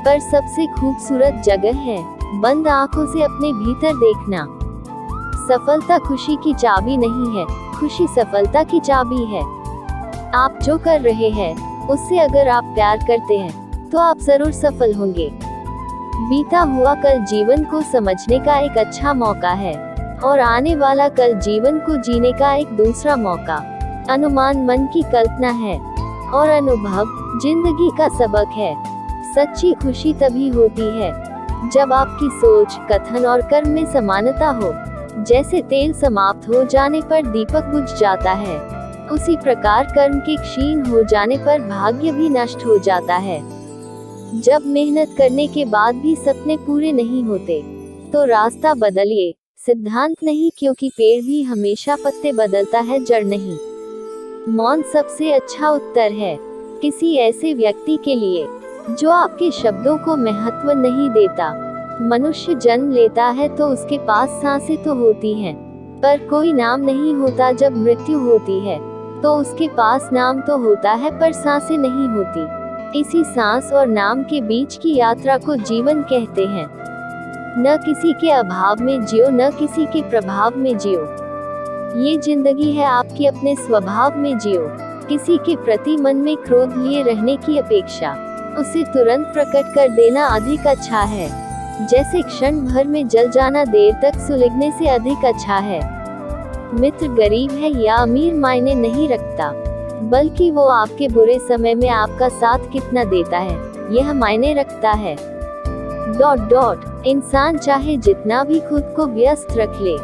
पर सबसे खूबसूरत जगह है बंद आंखों से अपने भीतर देखना। सफलता खुशी की चाबी नहीं है, खुशी सफलता की चाबी है। आप जो कर रहे हैं उससे अगर आप प्यार करते हैं तो आप जरूर सफल होंगे। बीता हुआ कल जीवन को समझने का एक अच्छा मौका है और आने वाला कल जीवन को जीने का एक दूसरा मौका। अनुमान मन की कल्पना है और अनुभव जिंदगी का सबक है। सच्ची खुशी तभी होती है जब आपकी सोच, कथन और कर्म में समानता हो। जैसे तेल समाप्त हो जाने पर दीपक बुझ जाता है, उसी प्रकार कर्म के क्षीण हो जाने पर भाग्य भी नष्ट हो जाता है। जब मेहनत करने के बाद भी सपने पूरे नहीं होते तो रास्ता बदलिए। सिद्धांत नहीं, क्योंकि पेड़ भी हमेशा पत्ते बदलता है, जड़ नहीं। मौन सबसे अच्छा उत्तर है किसी ऐसे व्यक्ति के लिए जो आपके शब्दों को महत्व नहीं देता। मनुष्य जन्म लेता है तो उसके पास सांसें तो होती हैं, पर कोई नाम नहीं होता। जब मृत्यु होती है तो उसके पास नाम तो होता है, पर सांसें नहीं होती। इसी सांस और नाम के बीच की यात्रा को जीवन कहते हैं। न किसी के अभाव में जियो, न किसी के प्रभाव में जियो। ये जिंदगी है आपकी, अपने स्वभाव में जियो। किसी के प्रति मन में क्रोध लिए रहने की अपेक्षा उसे तुरंत प्रकट कर देना अधिक अच्छा है। जैसे क्षण भर में जल जाना देर तक सुलगने से अधिक अच्छा है। मित्र गरीब है या अमीर मायने नहीं रखता, बल्कि वो आपके बुरे समय में आपका साथ कितना देता है यह मायने रखता है। ... इंसान चाहे जितना भी खुद को व्यस्त रख ले,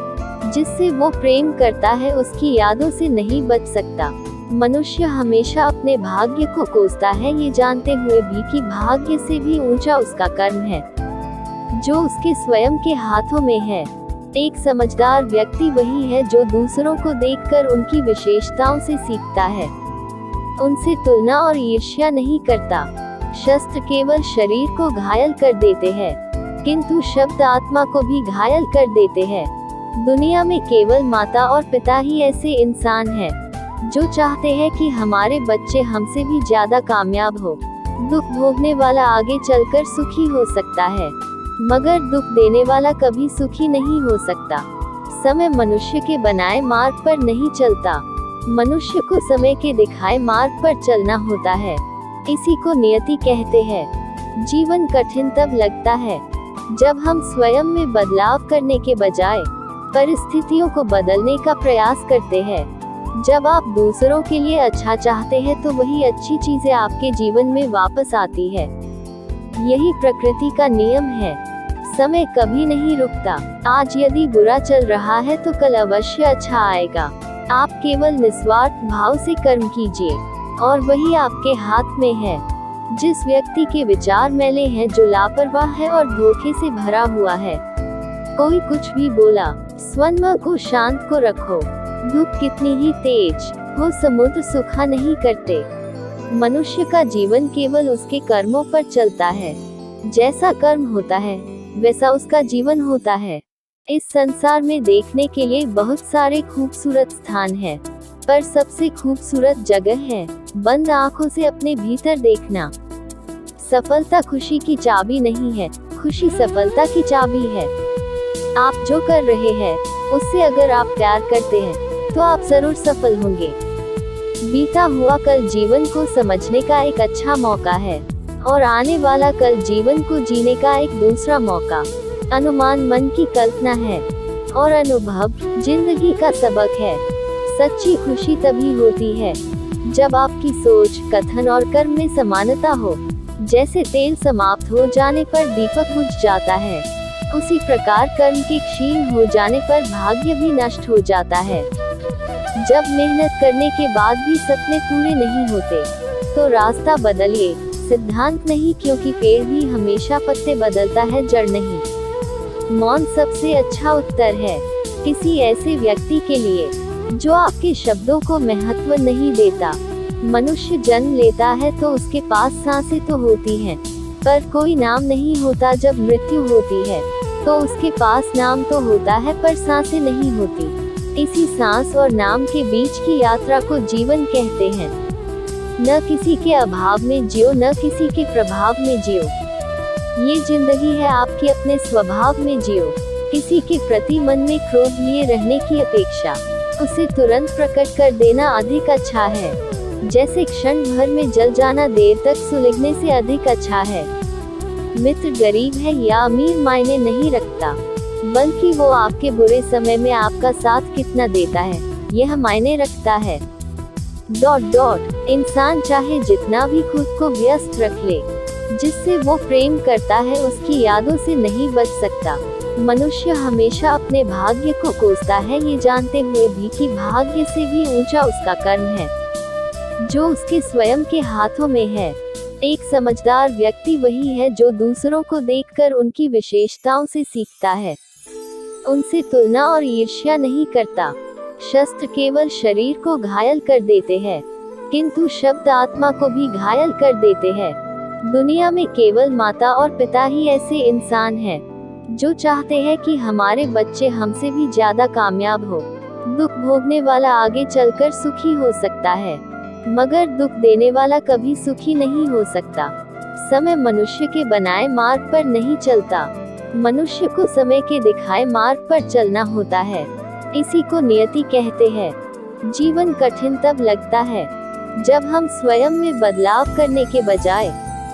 जिससे वो प्रेम करता है उसकी यादों से नहीं बच सकता। मनुष्य हमेशा अपने भाग्य को कोसता है, ये जानते हुए भी कि भाग्य से भी ऊंचा उसका कर्म है जो उसके स्वयं के हाथों में है। एक समझदार व्यक्ति वही है जो दूसरों को देखकर उनकी विशेषताओं से सीखता है, उनसे तुलना और ईर्ष्या नहीं करता। शस्त्र केवल शरीर को घायल कर देते हैं, किंतु शब्द आत्मा को भी घायल कर देते हैं। दुनिया में केवल माता और पिता ही ऐसे इंसान हैं जो चाहते हैं कि हमारे बच्चे हमसे भी ज्यादा कामयाब हो। दुख भोगने वाला आगे चलकर सुखी हो सकता है, मगर दुख देने वाला कभी सुखी नहीं हो सकता। समय मनुष्य के बनाए मार्ग पर नहीं चलता, मनुष्य को समय के दिखाए मार्ग पर चलना होता है। इसी को नियति कहते हैं। जीवन कठिन तब लगता है जब हम स्वयं में बदलाव करने के बजाय परिस्थितियों को बदलने का प्रयास करते हैं। जब आप दूसरों के लिए अच्छा चाहते हैं तो वही अच्छी चीजें आपके जीवन में वापस आती है। यही प्रकृति का नियम है। समय कभी नहीं रुकता। आज यदि बुरा चल रहा है तो कल अवश्य अच्छा आएगा। आप केवल निस्वार्थ भाव से कर्म कीजिए और वही आपके हाथ में है। जिस व्यक्ति के विचार मैले हैं, जो लापरवाह है और धोखे से भरा हुआ है। कोई कुछ भी बोला, स्वयं को शांत को रखो। धूप कितनी ही तेज हो, समुद्र सूखा नहीं करते। मनुष्य का जीवन केवल उसके कर्मों पर चलता है। जैसा कर्म होता है वैसा उसका जीवन होता है। इस संसार में देखने के लिए बहुत सारे खूबसूरत स्थान हैं, पर सबसे खूबसूरत जगह है बंद आंखों से अपने भीतर देखना। सफलता खुशी की चाबी नहीं है, खुशी सफलता की चाबी है। आप जो कर रहे हैं उससे अगर आप प्यार करते हैं तो आप जरूर सफल होंगे। बीता हुआ कल जीवन को समझने का एक अच्छा मौका है और आने वाला कल जीवन को जीने का एक दूसरा मौका। अनुमान मन की कल्पना है और अनुभव जिंदगी का सबक है। सच्ची खुशी तभी होती है जब आपकी सोच, कथन और कर्म में समानता हो। जैसे तेल समाप्त हो जाने पर दीपक बुझ जाता है, उसी प्रकार कर्म के क्षीण हो जाने पर भाग्य भी नष्ट हो जाता है। जब मेहनत करने के बाद भी सपने पूरे नहीं होते तो रास्ता बदलिए। सिद्धांत नहीं, क्योंकि पेड़ भी हमेशा पत्ते बदलता है, जड़ नहीं। मौन सबसे अच्छा उत्तर है किसी ऐसे व्यक्ति के लिए जो आपके शब्दों को महत्व नहीं देता। मनुष्य जन्म लेता है तो उसके पास सांसें तो होती हैं, पर कोई नाम नहीं होता। जब मृत्यु होती है तो उसके पास नाम तो होता है पर सांसें नहीं होती। इसी सांस और नाम के बीच की यात्रा को जीवन कहते हैं। न किसी के अभाव में जियो, न किसी के प्रभाव में जियो। ये जिंदगी है आपकी, अपने स्वभाव में जियो। किसी के प्रति मन में क्रोध लिए रहने की अपेक्षा उसे तुरंत प्रकट कर देना अधिक अच्छा है। जैसे क्षण भर में जल जाना देर तक सुलगने से अधिक अच्छा है। मित्र गरीब है या अमीर मायने नहीं रखता, बल्कि वो आपके बुरे समय में आपका साथ कितना देता है यह मायने रखता है। इंसान चाहे जितना भी खुद को व्यस्त रख ले, जिससे वो प्रेम करता है उसकी यादों से नहीं बच सकता। मनुष्य हमेशा अपने भाग्य को कोसता है, ये जानते हुए भी कि भाग्य से भी ऊंचा उसका कर्म है जो उसके स्वयं के हाथों में है। एक समझदार व्यक्ति वही है जो दूसरों को देखकर उनकी विशेषताओं से सीखता है, उनसे तुलना और ईर्ष्या नहीं करता। शस्त्र केवल शरीर को घायल कर देते हैं, किंतु शब्द आत्मा को भी घायल कर देते हैं। दुनिया में केवल माता और पिता ही ऐसे इंसान हैं जो चाहते हैं कि हमारे बच्चे हमसे भी ज्यादा कामयाब हो। दुख भोगने वाला आगे चलकर सुखी हो सकता है, मगर दुख देने वाला कभी सुखी नहीं हो सकता। समय मनुष्य के बनाए मार्ग पर नहीं चलता, मनुष्य को समय के दिखाए मार्ग पर चलना होता है। इसी को नियति कहते हैं। जीवन कठिन तब लगता है जब हम स्वयं में बदलाव करने के बजाय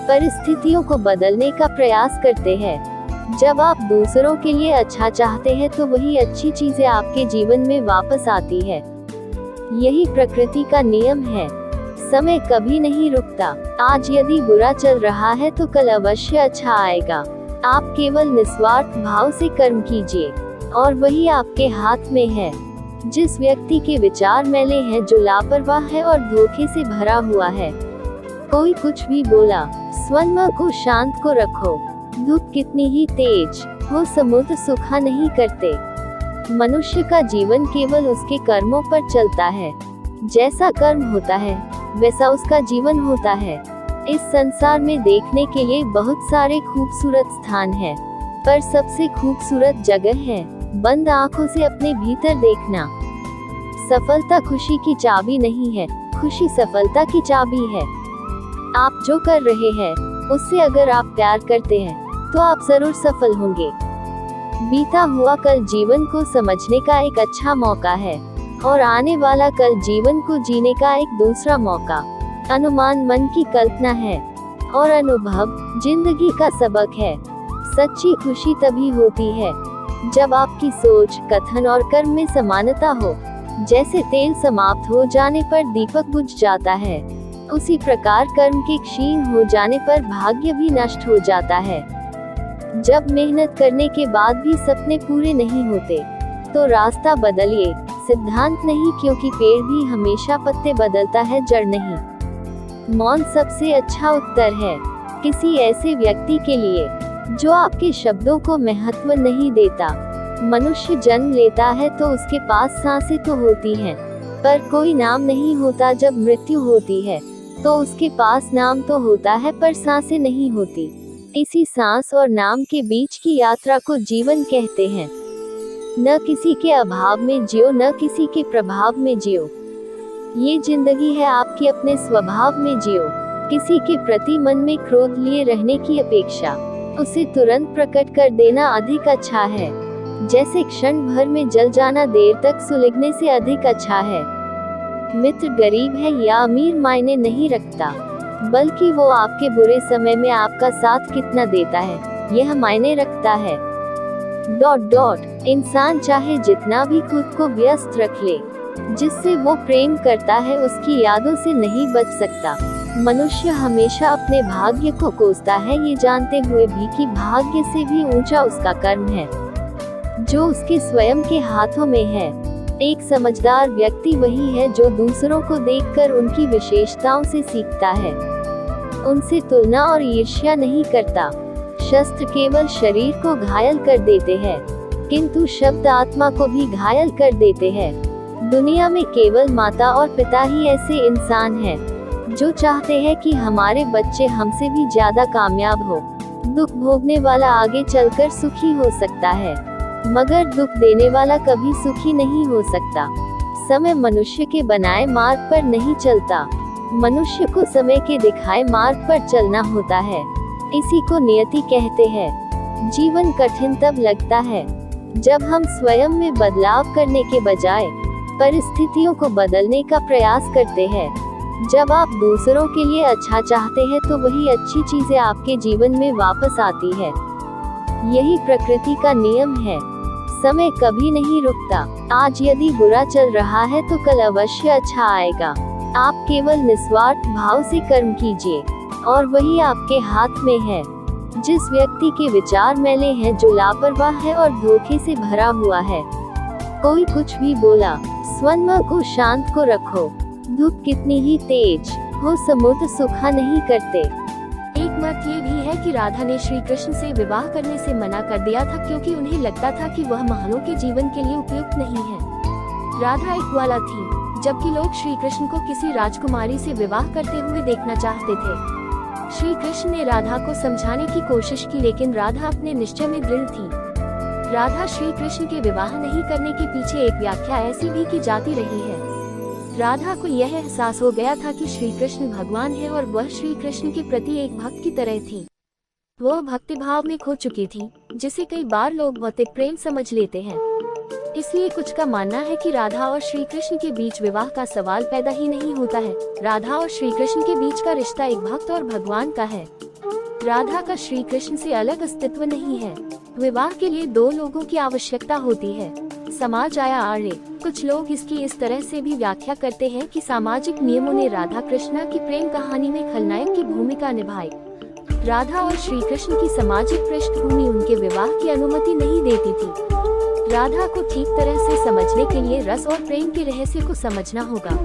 परिस्थितियों को बदलने का प्रयास करते हैं। जब आप दूसरों के लिए अच्छा चाहते हैं तो वही अच्छी चीजें आपके जीवन में वापस आती है। यही प्रकृति का नियम है। समय कभी नहीं रुकता। आज यदि बुरा चल रहा है तो कल अवश्य अच्छा आएगा। आप केवल निस्वार्थ भाव से कर्म कीजिए और वही आपके हाथ में है। जिस व्यक्ति के विचार मैले हैं, जो लापरवाह है और धोखे से भरा हुआ है, कोई कुछ भी बोला, स्वयं को शांत को रखो। धूप कितनी ही तेज हो, समुद्र सूखा नहीं करते। मनुष्य का जीवन केवल उसके कर्मों पर चलता है। जैसा कर्म होता है वैसा उसका जीवन होता है। इस संसार में देखने के लिए बहुत सारे खूबसूरत स्थान हैं, पर सबसे खूबसूरत जगह है बंद आंखों से अपने भीतर देखना। सफलता खुशी की चाबी नहीं है, खुशी सफलता की चाबी है। आप जो कर रहे हैं उससे अगर आप प्यार करते हैं तो आप जरूर सफल होंगे। बीता हुआ कल जीवन को समझने का एक अच्छा मौका है और आने वाला कल जीवन को जीने का एक दूसरा मौका। अनुमान मन की कल्पना है और अनुभव जिंदगी का सबक है। सच्ची खुशी तभी होती है जब आपकी सोच, कथन और कर्म में समानता हो। जैसे तेल समाप्त हो जाने पर दीपक बुझ जाता है, उसी प्रकार कर्म के क्षीण हो जाने पर भाग्य भी नष्ट हो जाता है। जब मेहनत करने के बाद भी सपने पूरे नहीं होते तो रास्ता बदलिए। सिद्धांत नहीं, क्योंकि पेड़ भी हमेशा पत्ते बदलता है, जड़ नहीं। मौन सबसे अच्छा उत्तर है किसी ऐसे व्यक्ति के लिए जो आपके शब्दों को महत्व नहीं देता। मनुष्य जन्म लेता है तो उसके पास सांसें तो होती हैं, पर कोई नाम नहीं होता। जब मृत्यु होती है तो उसके पास नाम तो होता है पर सांसें नहीं होती। इसी सांस और नाम के बीच की यात्रा को जीवन कहते हैं। न किसी के अभाव में जियो, न किसी के प्रभाव में जियो। ये जिंदगी है आपकी, अपने स्वभाव में जियो। किसी के प्रति मन में क्रोध लिए रहने की अपेक्षा उसे तुरंत प्रकट कर देना अधिक अच्छा है। जैसे क्षण भर में जल जाना देर तक सुलगने से अधिक अच्छा है। मित्र गरीब है या अमीर मायने नहीं रखता, बल्कि वो आपके बुरे समय में आपका साथ कितना देता है यह मायने रखता है। ... इंसान चाहे जितना भी खुद को व्यस्त रख ले, जिससे वो प्रेम करता है उसकी यादों से नहीं बच सकता। मनुष्य हमेशा अपने भाग्य को कोसता है, ये जानते हुए भी कि भाग्य से भी ऊंचा उसका कर्म है जो उसके स्वयं के हाथों में है। एक समझदार व्यक्ति वही है जो दूसरों को देखकर उनकी विशेषताओं से सीखता है, उनसे तुलना और ईर्ष्या नहीं करता। शस्त्र केवल शरीर को घायल कर देते हैं, किंतु शब्द आत्मा को भी घायल कर देते हैं। दुनिया में केवल माता और पिता ही ऐसे इंसान हैं जो चाहते हैं कि हमारे बच्चे हमसे भी ज्यादा कामयाब हो। दुख भोगने वाला आगे चलकर सुखी हो सकता है, मगर दुख देने वाला कभी सुखी नहीं हो सकता। समय मनुष्य के बनाए मार्ग पर नहीं चलता, मनुष्य को समय के दिखाए मार्ग पर चलना होता है। इसी को नियति कहते हैं। जीवन कठिन तब लगता है जब हम स्वयं में बदलाव करने के बजाय परिस्थितियों को बदलने का प्रयास करते हैं। जब आप दूसरों के लिए अच्छा चाहते हैं तो वही अच्छी चीजें आपके जीवन में वापस आती है। यही प्रकृति का नियम है। समय कभी नहीं रुकता। आज यदि बुरा चल रहा है तो कल अवश्य अच्छा आएगा। आप केवल निस्वार्थ भाव से कर्म कीजिए और वही आपके हाथ में है। जिस व्यक्ति के विचार मैले हैं, जो लापरवाह है और धोखे से भरा हुआ है, कोई कुछ भी बोला, स्वयं को शांत को रखो। धूप कितनी ही तेज हो, समुद्र सूखा नहीं करते। एक मत ये भी है कि राधा ने श्री कृष्ण से विवाह करने से मना कर दिया था क्योंकि उन्हें लगता था कि वह महानों के जीवन के लिए उपयुक्त नहीं है। राधा एक ग्वाला थी, जबकि लोग श्री कृष्ण को किसी राजकुमारी से विवाह करते हुए देखना चाहते थे। श्री कृष्ण ने राधा को समझाने की कोशिश की, लेकिन राधा अपने निश्चय में दृढ़ थी। राधा श्री कृष्ण के विवाह नहीं करने के पीछे एक व्याख्या ऐसी भी की जाती रही है। राधा को यह एहसास हो गया था कि श्री कृष्ण भगवान है और वह श्री कृष्ण के प्रति एक भक्त की तरह थी। वह भक्ति भाव में खो चुकी थी, जिसे कई बार लोग भौतिक प्रेम समझ लेते हैं। इसलिए कुछ का मानना है कि राधा और श्री कृष्ण के बीच विवाह का सवाल पैदा ही नहीं होता है। राधा और श्री कृष्ण के बीच का रिश्ता एक भक्त और भगवान का है। राधा का श्री कृष्ण से अलग अस्तित्व नहीं है। विवाह के लिए दो लोगों की आवश्यकता होती है। समाज आया आर्य। कुछ लोग इसकी इस तरह से भी व्याख्या करते हैं कि सामाजिक नियमों ने राधा कृष्णा की प्रेम कहानी में खलनायक की भूमिका निभाई। राधा और श्री कृष्ण की सामाजिक पृष्ठभूमि उनके विवाह की अनुमति नहीं देती थी। राधा को ठीक तरह से समझने के लिए रस और प्रेम के रहस्य को समझना होगा।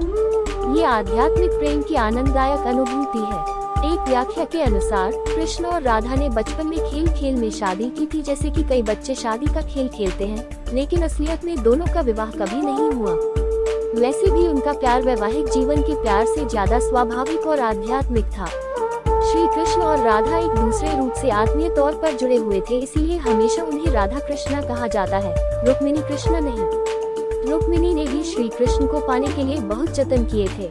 ये आध्यात्मिक प्रेम की आनंददायक अनुभूति है। एक व्याख्या के अनुसार कृष्ण और राधा ने बचपन में खेल खेल में शादी की थी, जैसे कि कई बच्चे शादी का खेल खेलते हैं, लेकिन असलियत में दोनों का विवाह कभी नहीं हुआ। वैसे भी उनका प्यार वैवाहिक जीवन के प्यार से ज्यादा स्वाभाविक और आध्यात्मिक था। श्री कृष्ण और राधा एक दूसरे रूप से आत्मीय तौर पर जुड़े हुए थे, इसीलिए हमेशा उन्हें राधा कृष्णा कहा जाता है, रुक्मिणी कृष्ण नहीं। रुक्मिणी ने भी श्री कृष्ण को पाने के लिए बहुत जतन किए थे।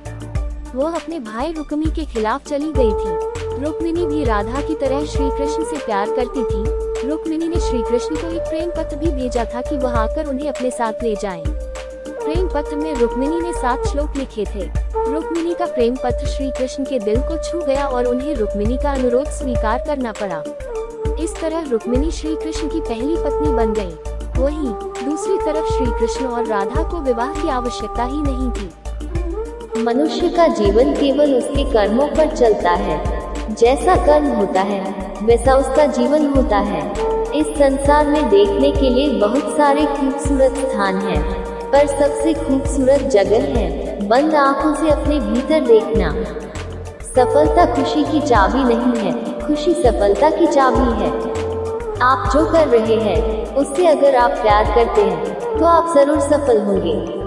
वो अपने भाई रुक्मी के खिलाफ चली गई थी। रुक्मिणी भी राधा की तरह श्री कृष्ण से प्यार करती थी। रुक्मिणी ने श्री कृष्ण को एक प्रेम पत्र भी भेजा था कि वह आकर उन्हें अपने साथ ले जाएं। प्रेम पत्र में रुक्मिणी ने 7 श्लोक लिखे थे। रुक्मिणी का प्रेम पत्र श्री कृष्ण के दिल को छू गया और उन्हें रुक्मिणी का अनुरोध स्वीकार करना पड़ा। इस तरह रुक्मिणी श्री कृष्ण की पहली पत्नी बन गई। वहीं दूसरी तरफ श्री कृष्ण और राधा को विवाह की आवश्यकता ही नहीं थी। मनुष्य का जीवन केवल उसके कर्मों पर चलता है। जैसा कर्म होता है वैसा उसका जीवन होता है। इस संसार में देखने के लिए बहुत सारे खूबसूरत स्थान हैं, पर सबसे खूबसूरत जगह है बंद आंखों से अपने भीतर देखना। सफलता खुशी की चाबी नहीं है, खुशी सफलता की चाबी है। आप जो कर रहे हैं उससे अगर आप प्यार करते हैं तो आप जरूर सफल होंगे।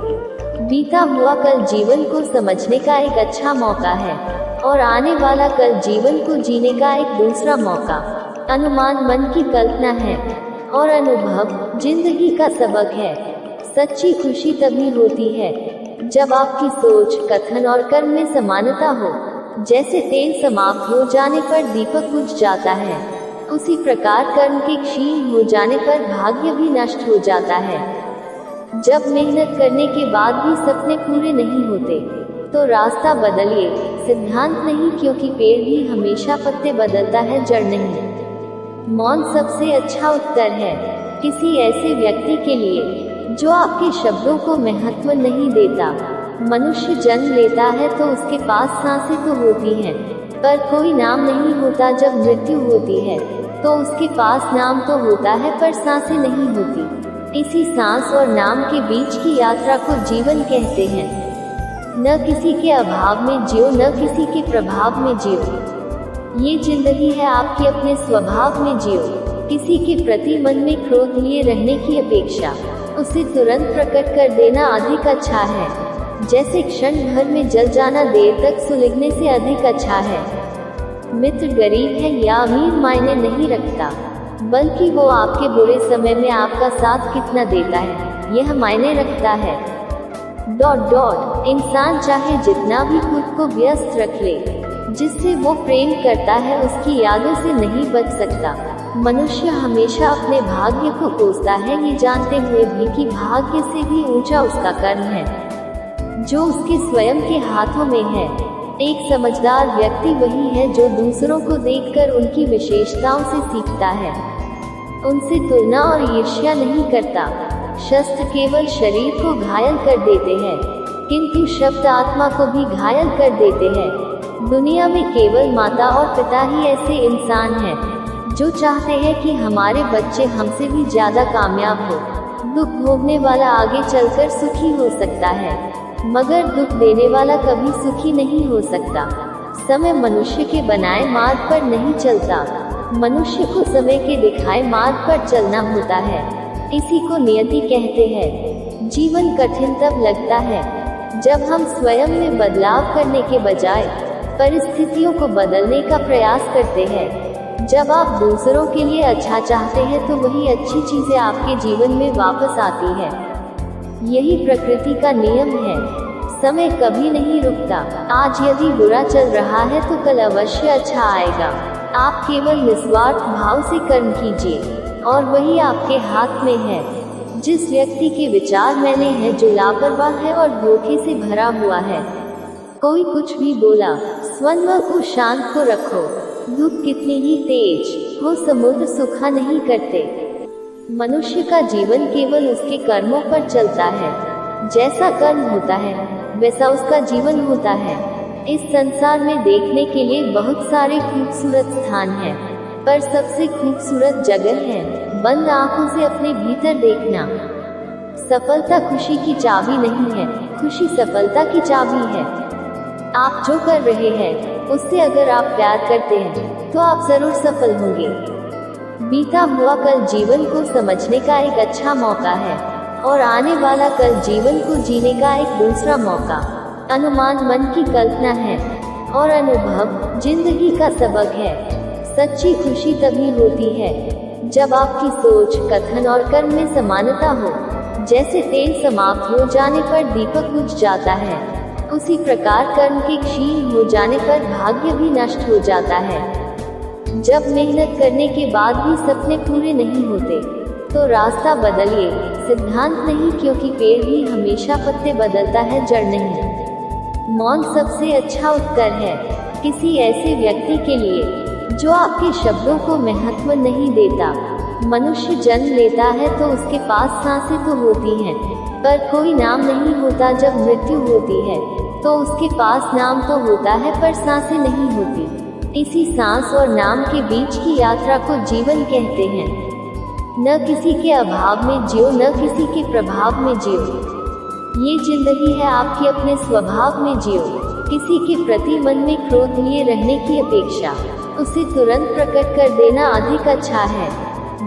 बीता हुआ कल जीवन को समझने का एक अच्छा मौका है और आने वाला कल जीवन को जीने का एक दूसरा मौका। अनुमान मन की कल्पना है और अनुभव जिंदगी का सबक है। सच्ची खुशी तभी होती है जब आपकी सोच, कथन और कर्म में समानता हो। जैसे तेल समाप्त हो जाने पर दीपक बुझ जाता है, उसी प्रकार कर्म के क्षीण हो जाने पर भाग्य भी नष्ट हो जाता है। जब मेहनत करने के बाद भी सपने पूरे नहीं होते तो रास्ता बदलिए, सिद्धांत नहीं, क्योंकि पेड़ भी हमेशा पत्ते बदलता है, जड़ नहीं। मौन सबसे अच्छा उत्तर है किसी ऐसे व्यक्ति के लिए जो आपके शब्दों को महत्व नहीं देता। मनुष्य जन्म लेता है तो उसके पास सांसें तो होती हैं, पर कोई नाम नहीं होता। जब मृत्यु होती है तो उसके पास नाम तो होता है, पर सांसें नहीं होती। इसी सांस और नाम के बीच की यात्रा को जीवन कहते हैं। न किसी के अभाव में जियो, न किसी के प्रभाव में जियो। ये जिंदगी है आपके अपने स्वभाव में जियो। किसी के प्रति मन में क्रोध लिए रहने की अपेक्षा उसे तुरंत प्रकट कर देना अधिक अच्छा है। जैसे क्षण भर में जल जाना देर तक सुलगने से अधिक अच्छा है। मित्र गरीब है या अमीर मायने नहीं रखता, बल्कि वो आपके बुरे समय में आपका साथ कितना देता है यह मायने रखता है। ... इंसान चाहे जितना भी खुद को व्यस्त रख ले, जिससे वो प्रेम करता है उसकी यादों से नहीं बच सकता। मनुष्य हमेशा अपने भाग्य को कोसता है, ये जानते हुए भी कि भाग्य से भी ऊंचा उसका कर्म है जो उसके स्वयं के हाथों में है। एक समझदार व्यक्ति वही है जो दूसरों को देखकर उनकी विशेषताओं से सीखता है, उनसे तुलना और ईर्ष्या नहीं करता। शस्त्र केवल शरीर को घायल कर देते हैं, किंतु शब्द आत्मा को भी घायल कर देते हैं। दुनिया में केवल माता और पिता ही ऐसे इंसान हैं जो चाहते हैं कि हमारे बच्चे हमसे भी ज्यादा कामयाब हो। दुख भोगने वाला आगे चलकर सुखी हो सकता है, मगर दुख देने वाला कभी सुखी नहीं हो सकता। समय मनुष्य के बनाए मार्ग पर नहीं चलता, मनुष्य को समय के दिखाए मार्ग पर चलना होता है। इसी को नियति कहते हैं। जीवन कठिन तब लगता है जब हम स्वयं में बदलाव करने के बजाय परिस्थितियों को बदलने का प्रयास करते हैं। जब आप दूसरों के लिए अच्छा चाहते हैं तो वही अच्छी चीजें आपके जीवन में वापस आती है। यही प्रकृति का नियम है। समय कभी नहीं रुकता। आज यदि बुरा चल रहा है तो कल अवश्य अच्छा आएगा। आप केवल निस्वार्थ भाव से कर्म कीजिए और वही आपके हाथ में है। जिस व्यक्ति के विचार मैले हैं, जो लापरवाह है और धोखे से भरा हुआ है, कोई कुछ भी बोला, स्वयं को शांत को रखो। धूप कितनी ही तेज हो, समुद्र सूखा नहीं करते। मनुष्य का जीवन केवल उसके कर्मों पर चलता है। जैसा कर्म होता है वैसा उसका जीवन होता है। इस संसार में देखने के लिए बहुत सारे खूबसूरत स्थान हैं, पर सबसे खूबसूरत जगह है बंद आंखों से अपने भीतर देखना। सफलता खुशी की चाबी नहीं है, खुशी सफलता की चाबी है। आप जो कर रहे हैं उससे अगर आप प्यार करते हैं तो आप जरूर सफल होंगे। बीता हुआ कल जीवन को समझने का एक अच्छा मौका है और आने वाला कल जीवन को जीने का एक दूसरा मौका। अनुमान मन की कल्पना है और अनुभव जिंदगी का सबक है। सच्ची खुशी तभी होती है जब आपकी सोच, कथन और कर्म में समानता हो। जैसे तेल समाप्त हो जाने पर दीपक बुझ जाता है, उसी प्रकार कर्म के क्षीण हो जाने पर भाग्य भी नष्ट हो जाता है। जब मेहनत करने के बाद भी सपने पूरे नहीं होते तो रास्ता बदलिए, सिद्धांत नहीं, क्योंकि पेड़ भी हमेशा पत्ते बदलता है, जड़ नहीं। मौन सबसे अच्छा उत्तर है किसी ऐसे व्यक्ति के लिए जो आपके शब्दों को महत्व नहीं देता। मनुष्य जन्म लेता है तो उसके पास सांसें तो होती हैं, पर कोई नाम नहीं होता। जब मृत्यु होती है तो उसके पास नाम तो होता है, पर सांसें नहीं होती। इसी सांस और नाम के बीच की यात्रा को जीवन कहते हैं। न किसी के अभाव में जियो, न किसी के प्रभाव में जियो। ये जिंदगी है आपके अपने स्वभाव में जियो। किसी के प्रति मन में क्रोध लिए रहने की अपेक्षा उसे तुरंत प्रकट कर देना अधिक अच्छा है।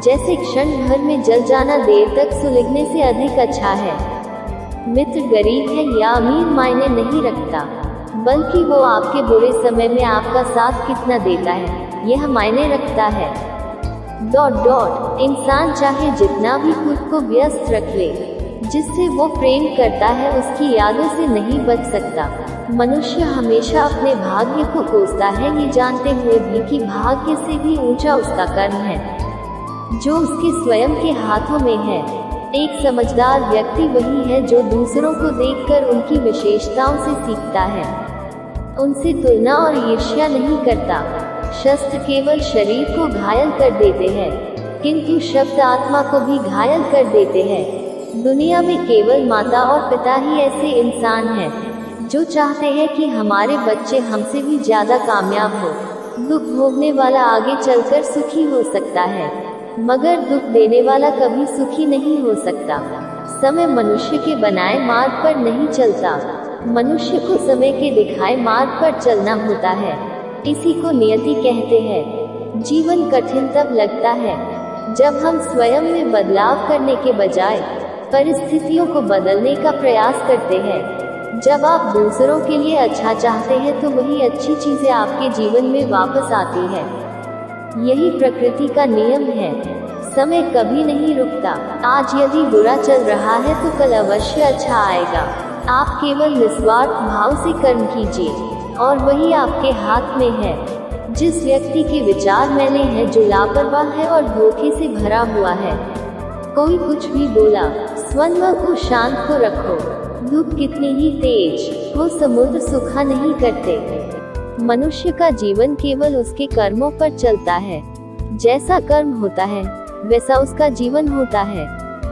जैसे क्षण भर में जल जाना देर तक सुलगने से अधिक अच्छा है। मित्र गरीब है या अमीर मायने नहीं रखता, बल्कि वो आपके बुरे समय में आपका साथ कितना देता है, यह मायने रखता है। इंसान चाहे जितना भी खुद को व्यस्त रख ले, जिससे वो प्रेम करता है उसकी यादों से नहीं बच सकता। मनुष्य हमेशा अपने भाग्य को कोसता है, ये जानते हुए भी कि भाग्य से भी ऊंचा उसका कर्म है, जो उसके स्वयं के हाथों में है। एक समझदार व्यक्ति वही है जो दूसरों को देखकर उनकी विशेषताओं से सीखता है, उनसे तुलना और ईर्ष्या नहीं करता। शस्त्र केवल शरीर को घायल कर देते हैं, किंतु शब्द आत्मा को भी घायल कर देते हैं। दुनिया में केवल माता और पिता ही ऐसे इंसान हैं जो चाहते हैं कि हमारे बच्चे हमसे भी ज्यादा कामयाब हो। दुख भोगने वाला आगे चलकर सुखी हो सकता है, मगर दुख देने वाला कभी सुखी नहीं हो सकता। समय मनुष्य के बनाए मार्ग पर नहीं चलता, मनुष्य को समय के दिखाए मार्ग पर चलना होता है। इसी को नियति कहते हैं। जीवन कठिन तब लगता है जब हम स्वयं में बदलाव करने के बजाय परिस्थितियों को बदलने का प्रयास करते हैं। जब आप दूसरों के लिए अच्छा चाहते हैं तो वही अच्छी चीजें आपके जीवन में वापस आती है। यही प्रकृति का नियम है। समय कभी नहीं रुकता। आज यदि बुरा चल रहा है तो कल अवश्य अच्छा आएगा। आप केवल निस्वार्थ भाव से कर्म कीजिए और वही आपके हाथ में है। जिस व्यक्ति के विचार मैले हैं, जो लापरवाह है और धोखे से भरा हुआ है, कोई कुछ भी बोला, स्वयं को शांत को रखो। धूप कितनी ही तेज हो, समुद्र सूखा नहीं करते। मनुष्य का जीवन केवल उसके कर्मों पर चलता है। जैसा कर्म होता है वैसा उसका जीवन होता है।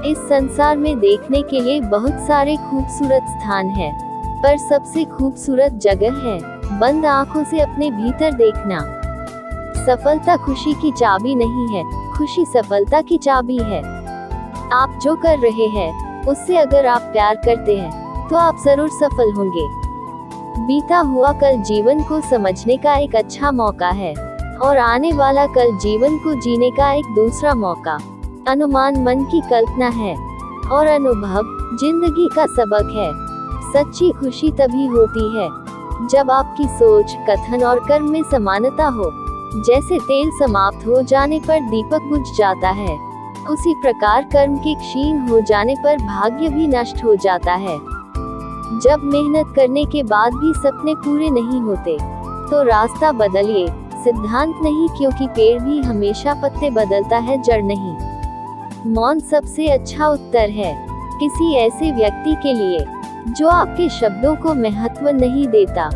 इस संसार में देखने के लिए बहुत सारे खूबसूरत स्थान हैं, पर सबसे खूबसूरत जगह है बंद आंखों से अपने भीतर देखना। सफलता खुशी की चाबी नहीं है, खुशी सफलता की चाबी है। आप जो कर रहे हैं उससे अगर आप प्यार करते हैं तो आप जरूर सफल होंगे। बीता हुआ कल जीवन को समझने का एक अच्छा मौका है और आने वाला कल जीवन को जीने का एक दूसरा मौका। अनुमान मन की कल्पना है और अनुभव जिंदगी का सबक है। सच्ची खुशी तभी होती है जब आपकी सोच, कथन और कर्म में समानता हो। जैसे तेल समाप्त हो जाने पर दीपक बुझ जाता है, उसी प्रकार कर्म के क्षीण हो जाने पर भाग्य भी नष्ट हो जाता है। जब मेहनत करने के बाद भी सपने पूरे नहीं होते तो रास्ता बदलिए। सिद्धांत नहीं, क्योंकि पेड़ भी हमेशा पत्ते बदलता है, जड़ नहीं। मौन सबसे अच्छा उत्तर है किसी ऐसे व्यक्ति के लिए जो आपके शब्दों को महत्व नहीं देता।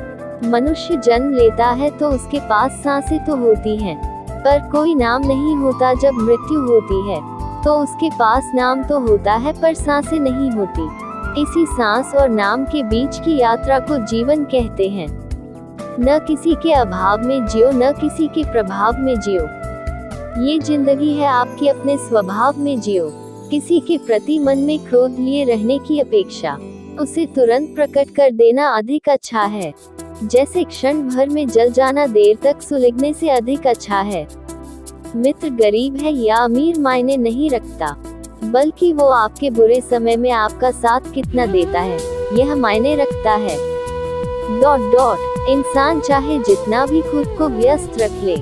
मनुष्य जन्म लेता है तो उसके पास सांसें तो होती हैं, पर कोई नाम नहीं होता। जब मृत्यु होती है तो उसके पास नाम तो होता है, पर सांसें नहीं होती। इसी सांस और नाम के बीच की यात्रा को जीवन कहते हैं। न किसी के अभाव में जियो, न किसी के प्रभाव में जियो। ये जिंदगी है आपके अपने स्वभाव में जियो। किसी के प्रति मन में क्रोध लिए रहने की अपेक्षा उसे तुरंत प्रकट कर देना अधिक अच्छा है। जैसे क्षण भर में जल जाना देर तक सुलगने से अधिक अच्छा है। मित्र गरीब है या अमीर मायने नहीं रखता, बल्कि वो आपके बुरे समय में आपका साथ कितना देता है, यह मायने रखता है। इंसान चाहे जितना भी खुद को व्यस्त रख ले,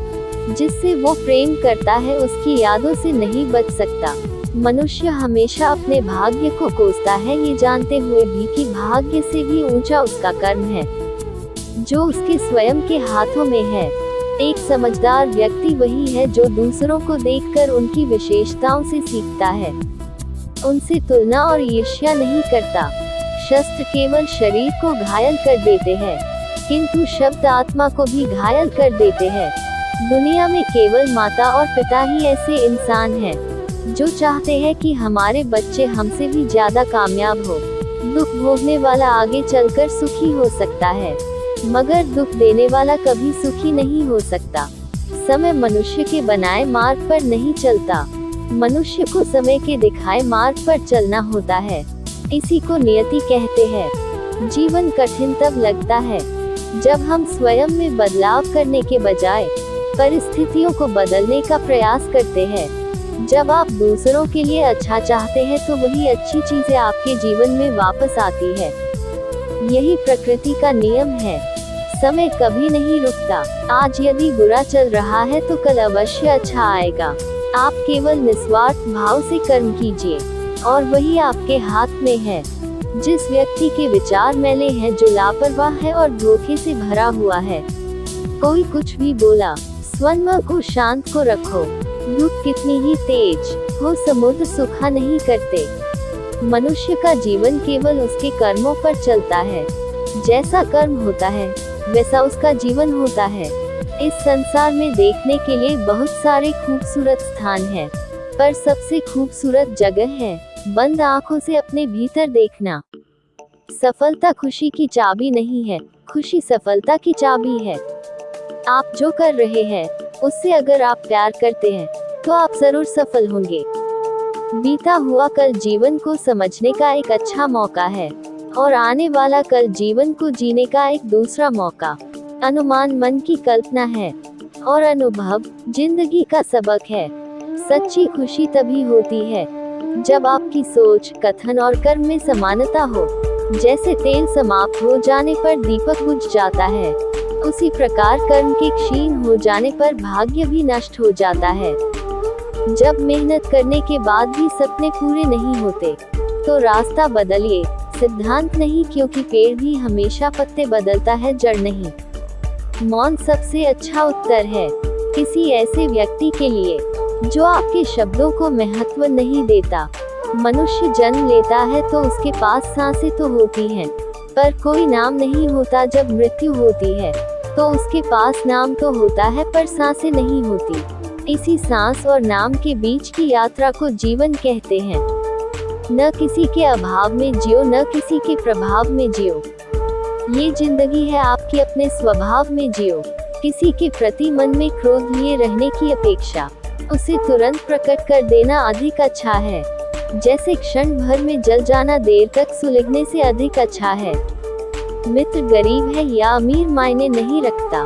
जिससे वो प्रेम करता है उसकी यादों से नहीं बच सकता। मनुष्य हमेशा अपने भाग्य को कोसता है, ये जानते हुए भी कि भाग्य से भी ऊंचा उसका कर्म है, जो उसके स्वयं के हाथों में है। एक समझदार व्यक्ति वही है जो दूसरों को देखकर उनकी विशेषताओं से सीखता है, उनसे तुलना और ईर्ष्या नहीं करता। शस्त्र केवल शरीर को घायल कर देते हैं, किंतु शब्द आत्मा को भी घायल कर देते हैं। दुनिया में केवल माता और पिता ही ऐसे इंसान हैं जो चाहते हैं कि हमारे बच्चे हमसे भी ज्यादा कामयाब हो। दुख भोगने वाला आगे चलकर सुखी हो सकता है, मगर दुख देने वाला कभी सुखी नहीं हो सकता। समय मनुष्य के बनाए मार्ग पर नहीं चलता, मनुष्य को समय के दिखाए मार्ग पर चलना होता है। इसी को नियति कहते हैं। जीवन कठिन तब लगता है जब हम स्वयं में बदलाव करने के बजाय परिस्थितियों को बदलने का प्रयास करते हैं। जब आप दूसरों के लिए अच्छा चाहते हैं तो वही अच्छी चीजें आपके जीवन में वापस आती है। यही प्रकृति का नियम है। समय कभी नहीं रुकता। आज यदि बुरा चल रहा है तो कल अवश्य अच्छा आएगा। आप केवल निस्वार्थ भाव से कर्म कीजिए और वही आपके हाथ में है। जिस व्यक्ति के विचार मैले हैं, जो लापरवाह है और धोखे से भरा हुआ है, कोई कुछ भी बोला, स्वयं को शांत को रखो। धूप कितनी ही तेज हो, समुद्र सूखा नहीं करते। मनुष्य का जीवन केवल उसके कर्मों पर चलता है। जैसा कर्म होता है वैसा उसका जीवन होता है। इस संसार में देखने के लिए बहुत सारे खूबसूरत स्थान हैं, पर सबसे खूबसूरत जगह है बंद आंखों से अपने भीतर देखना। सफलता खुशी की चाबी नहीं है, खुशी सफलता की चाबी है। आप जो कर रहे हैं उससे अगर आप प्यार करते हैं तो आप जरूर सफल होंगे। बीता हुआ कल जीवन को समझने का एक अच्छा मौका है और आने वाला कल जीवन को जीने का एक दूसरा मौका। अनुमान मन की कल्पना है और अनुभव जिंदगी का सबक है। सच्ची खुशी तभी होती है जब आपकी सोच, कथन और कर्म में समानता हो। जैसे तेल समाप्त हो जाने पर दीपक बुझ जाता है, उसी प्रकार कर्म के क्षीण हो जाने पर भाग्य भी नष्ट हो जाता है। जब मेहनत करने के बाद भी सपने पूरे नहीं होते तो रास्ता बदलिए। सिद्धांत नहीं, क्योंकि पेड़ भी हमेशा पत्ते बदलता है, जड़ नहीं। मौन सबसे अच्छा उत्तर है किसी ऐसे व्यक्ति के लिए जो आपके शब्दों को महत्व नहीं देता। मनुष्य जन्म लेता है तो उसके पास सांसें तो होती हैं, पर कोई नाम नहीं होता। जब मृत्यु होती है तो उसके पास नाम तो होता है, पर सांसें नहीं होती। इसी सांस और नाम के बीच की यात्रा को जीवन कहते हैं। न किसी के अभाव में जियो, न किसी के प्रभाव में जियो। ये जिंदगी है आपकी, अपने स्वभाव में जियो। किसी के प्रति मन में क्रोध लिए रहने की अपेक्षा उसे तुरंत प्रकट कर देना अधिक अच्छा है। जैसे क्षण भर में जल जाना देर तक सुलगने से अधिक अच्छा है। मित्र गरीब है या अमीर मायने नहीं रखता,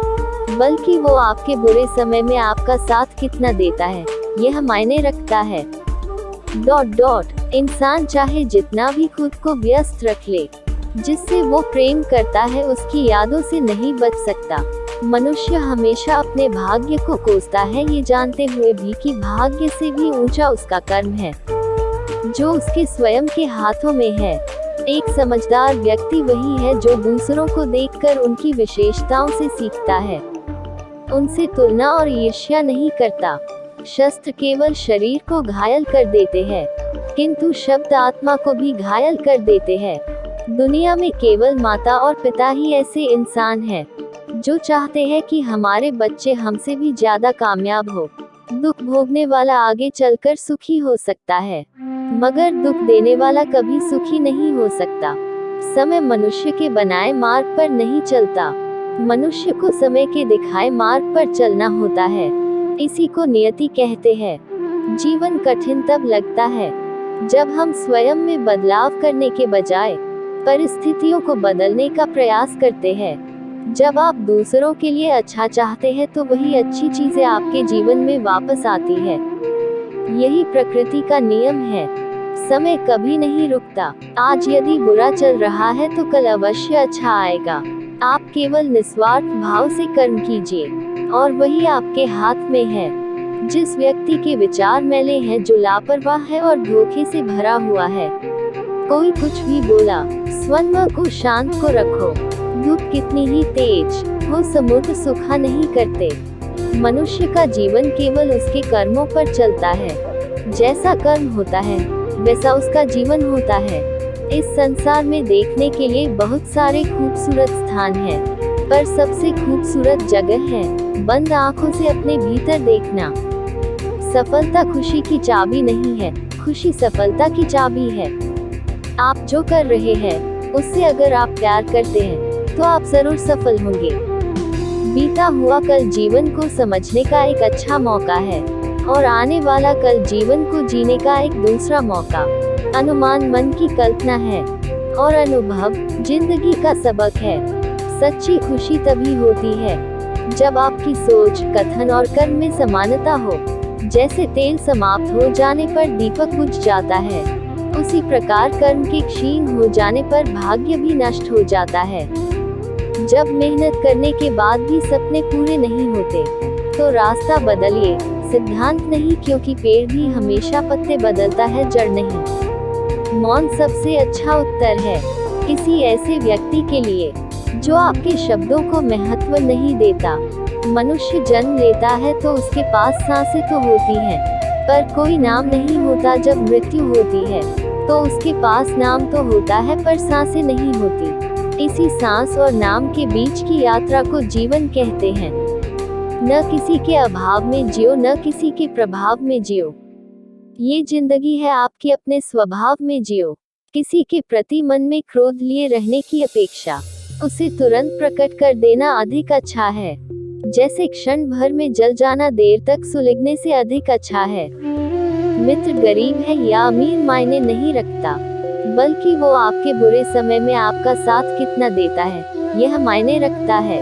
बल्कि वो आपके बुरे समय में आपका साथ कितना देता है यह मायने रखता है। ... इंसान चाहे जितना भी खुद को व्यस्त रख ले, जिससे वो प्रेम करता है उसकी यादों से नहीं बच सकता। मनुष्य हमेशा अपने भाग्य को कोसता है, ये जानते हुए भी कि भाग्य से भी ऊंचा उसका कर्म है जो उसके स्वयं के हाथों में है। एक समझदार व्यक्ति वही है जो दूसरों को देखकर उनकी विशेषताओं से सीखता है, उनसे तुलना और ईर्ष्या नहीं करता। शस्त्र केवल शरीर को घायल कर देते हैं, किंतु शब्द आत्मा को भी घायल कर देते हैं। दुनिया में केवल माता और पिता ही ऐसे इंसान हैं जो चाहते हैं कि हमारे बच्चे हमसे भी ज्यादा कामयाब हो। दुख भोगने वाला आगे चलकर सुखी हो सकता है, मगर दुख देने वाला कभी सुखी नहीं हो सकता। समय मनुष्य के बनाए मार्ग पर नहीं चलता, मनुष्य को समय के दिखाए मार्ग पर चलना होता है। इसी को नियति कहते हैं। जीवन कठिन तब लगता है जब हम स्वयं में बदलाव करने के बजाय परिस्थितियों को बदलने का प्रयास करते हैं। जब आप दूसरों के लिए अच्छा चाहते हैं तो वही अच्छी चीजें आपके जीवन में वापस आती है। यही प्रकृति का नियम है। समय कभी नहीं रुकता। आज यदि बुरा चल रहा है तो कल अवश्य अच्छा आएगा। आप केवल निस्वार्थ भाव से कर्म कीजिए और वही आपके हाथ में है। जिस व्यक्ति के विचार मैले हैं, जो लापरवाह है और धोखे से भरा हुआ है, कोई कुछ भी बोला, स्वयं को शांत को रखो। धूप कितनी ही तेज हो, समुद्र सूखा नहीं करते। मनुष्य का जीवन केवल उसके कर्मों पर चलता है। जैसा कर्म होता है वैसा उसका जीवन होता है। इस संसार में देखने के लिए बहुत सारे खूबसूरत स्थान हैं, पर सबसे खूबसूरत जगह है बंद आंखों से अपने भीतर देखना। सफलता खुशी की चाबी नहीं है, खुशी सफलता की चाबी है। आप जो कर रहे हैं उससे अगर आप प्यार करते हैं तो आप जरूर सफल होंगे। बीता हुआ कल जीवन को समझने का एक अच्छा मौका है और आने वाला कल जीवन को जीने का एक दूसरा मौका। अनुमान मन की कल्पना है और अनुभव जिंदगी का सबक है। सच्ची खुशी तभी होती है जब आपकी सोच, कथन और कर्म में समानता हो। जैसे तेल समाप्त हो जाने पर दीपक बुझ जाता है, उसी प्रकार कर्म के क्षीण हो जाने पर भाग्य भी नष्ट हो जाता है। जब मेहनत करने के बाद भी सपने पूरे नहीं होते, तो रास्ता बदलिए। सिद्धांत नहीं, क्योंकि पेड़ भी हमेशा पत्ते बदलता है, जड़ नहीं। मौन सबसे अच्छा उत्तर है किसी ऐसे व्यक्ति के लिए जो आपके शब्दों को महत्व नहीं देता। मनुष्य जन्म लेता है तो उसके पास सांसें तो होती हैं, पर कोई नाम नहीं होता। जब मृत्यु होती है तो उसके पास नाम तो होता है, पर सांसें नहीं होती। इसी सांस और नाम के बीच की यात्रा को जीवन कहते हैं। न किसी के अभाव में जियो, न किसी के प्रभाव में जियो। ये जिंदगी है आपके अपने स्वभाव में जियो। किसी के प्रति मन में क्रोध लिए रहने की अपेक्षा उसे तुरंत प्रकट कर देना अधिक अच्छा है। जैसे क्षण भर में जल जाना देर तक सुलगने से अधिक अच्छा है। मित्र गरीब है या अमीर मायने नहीं रखता, बल्कि वो आपके बुरे समय में आपका साथ कितना देता है, यह मायने रखता है।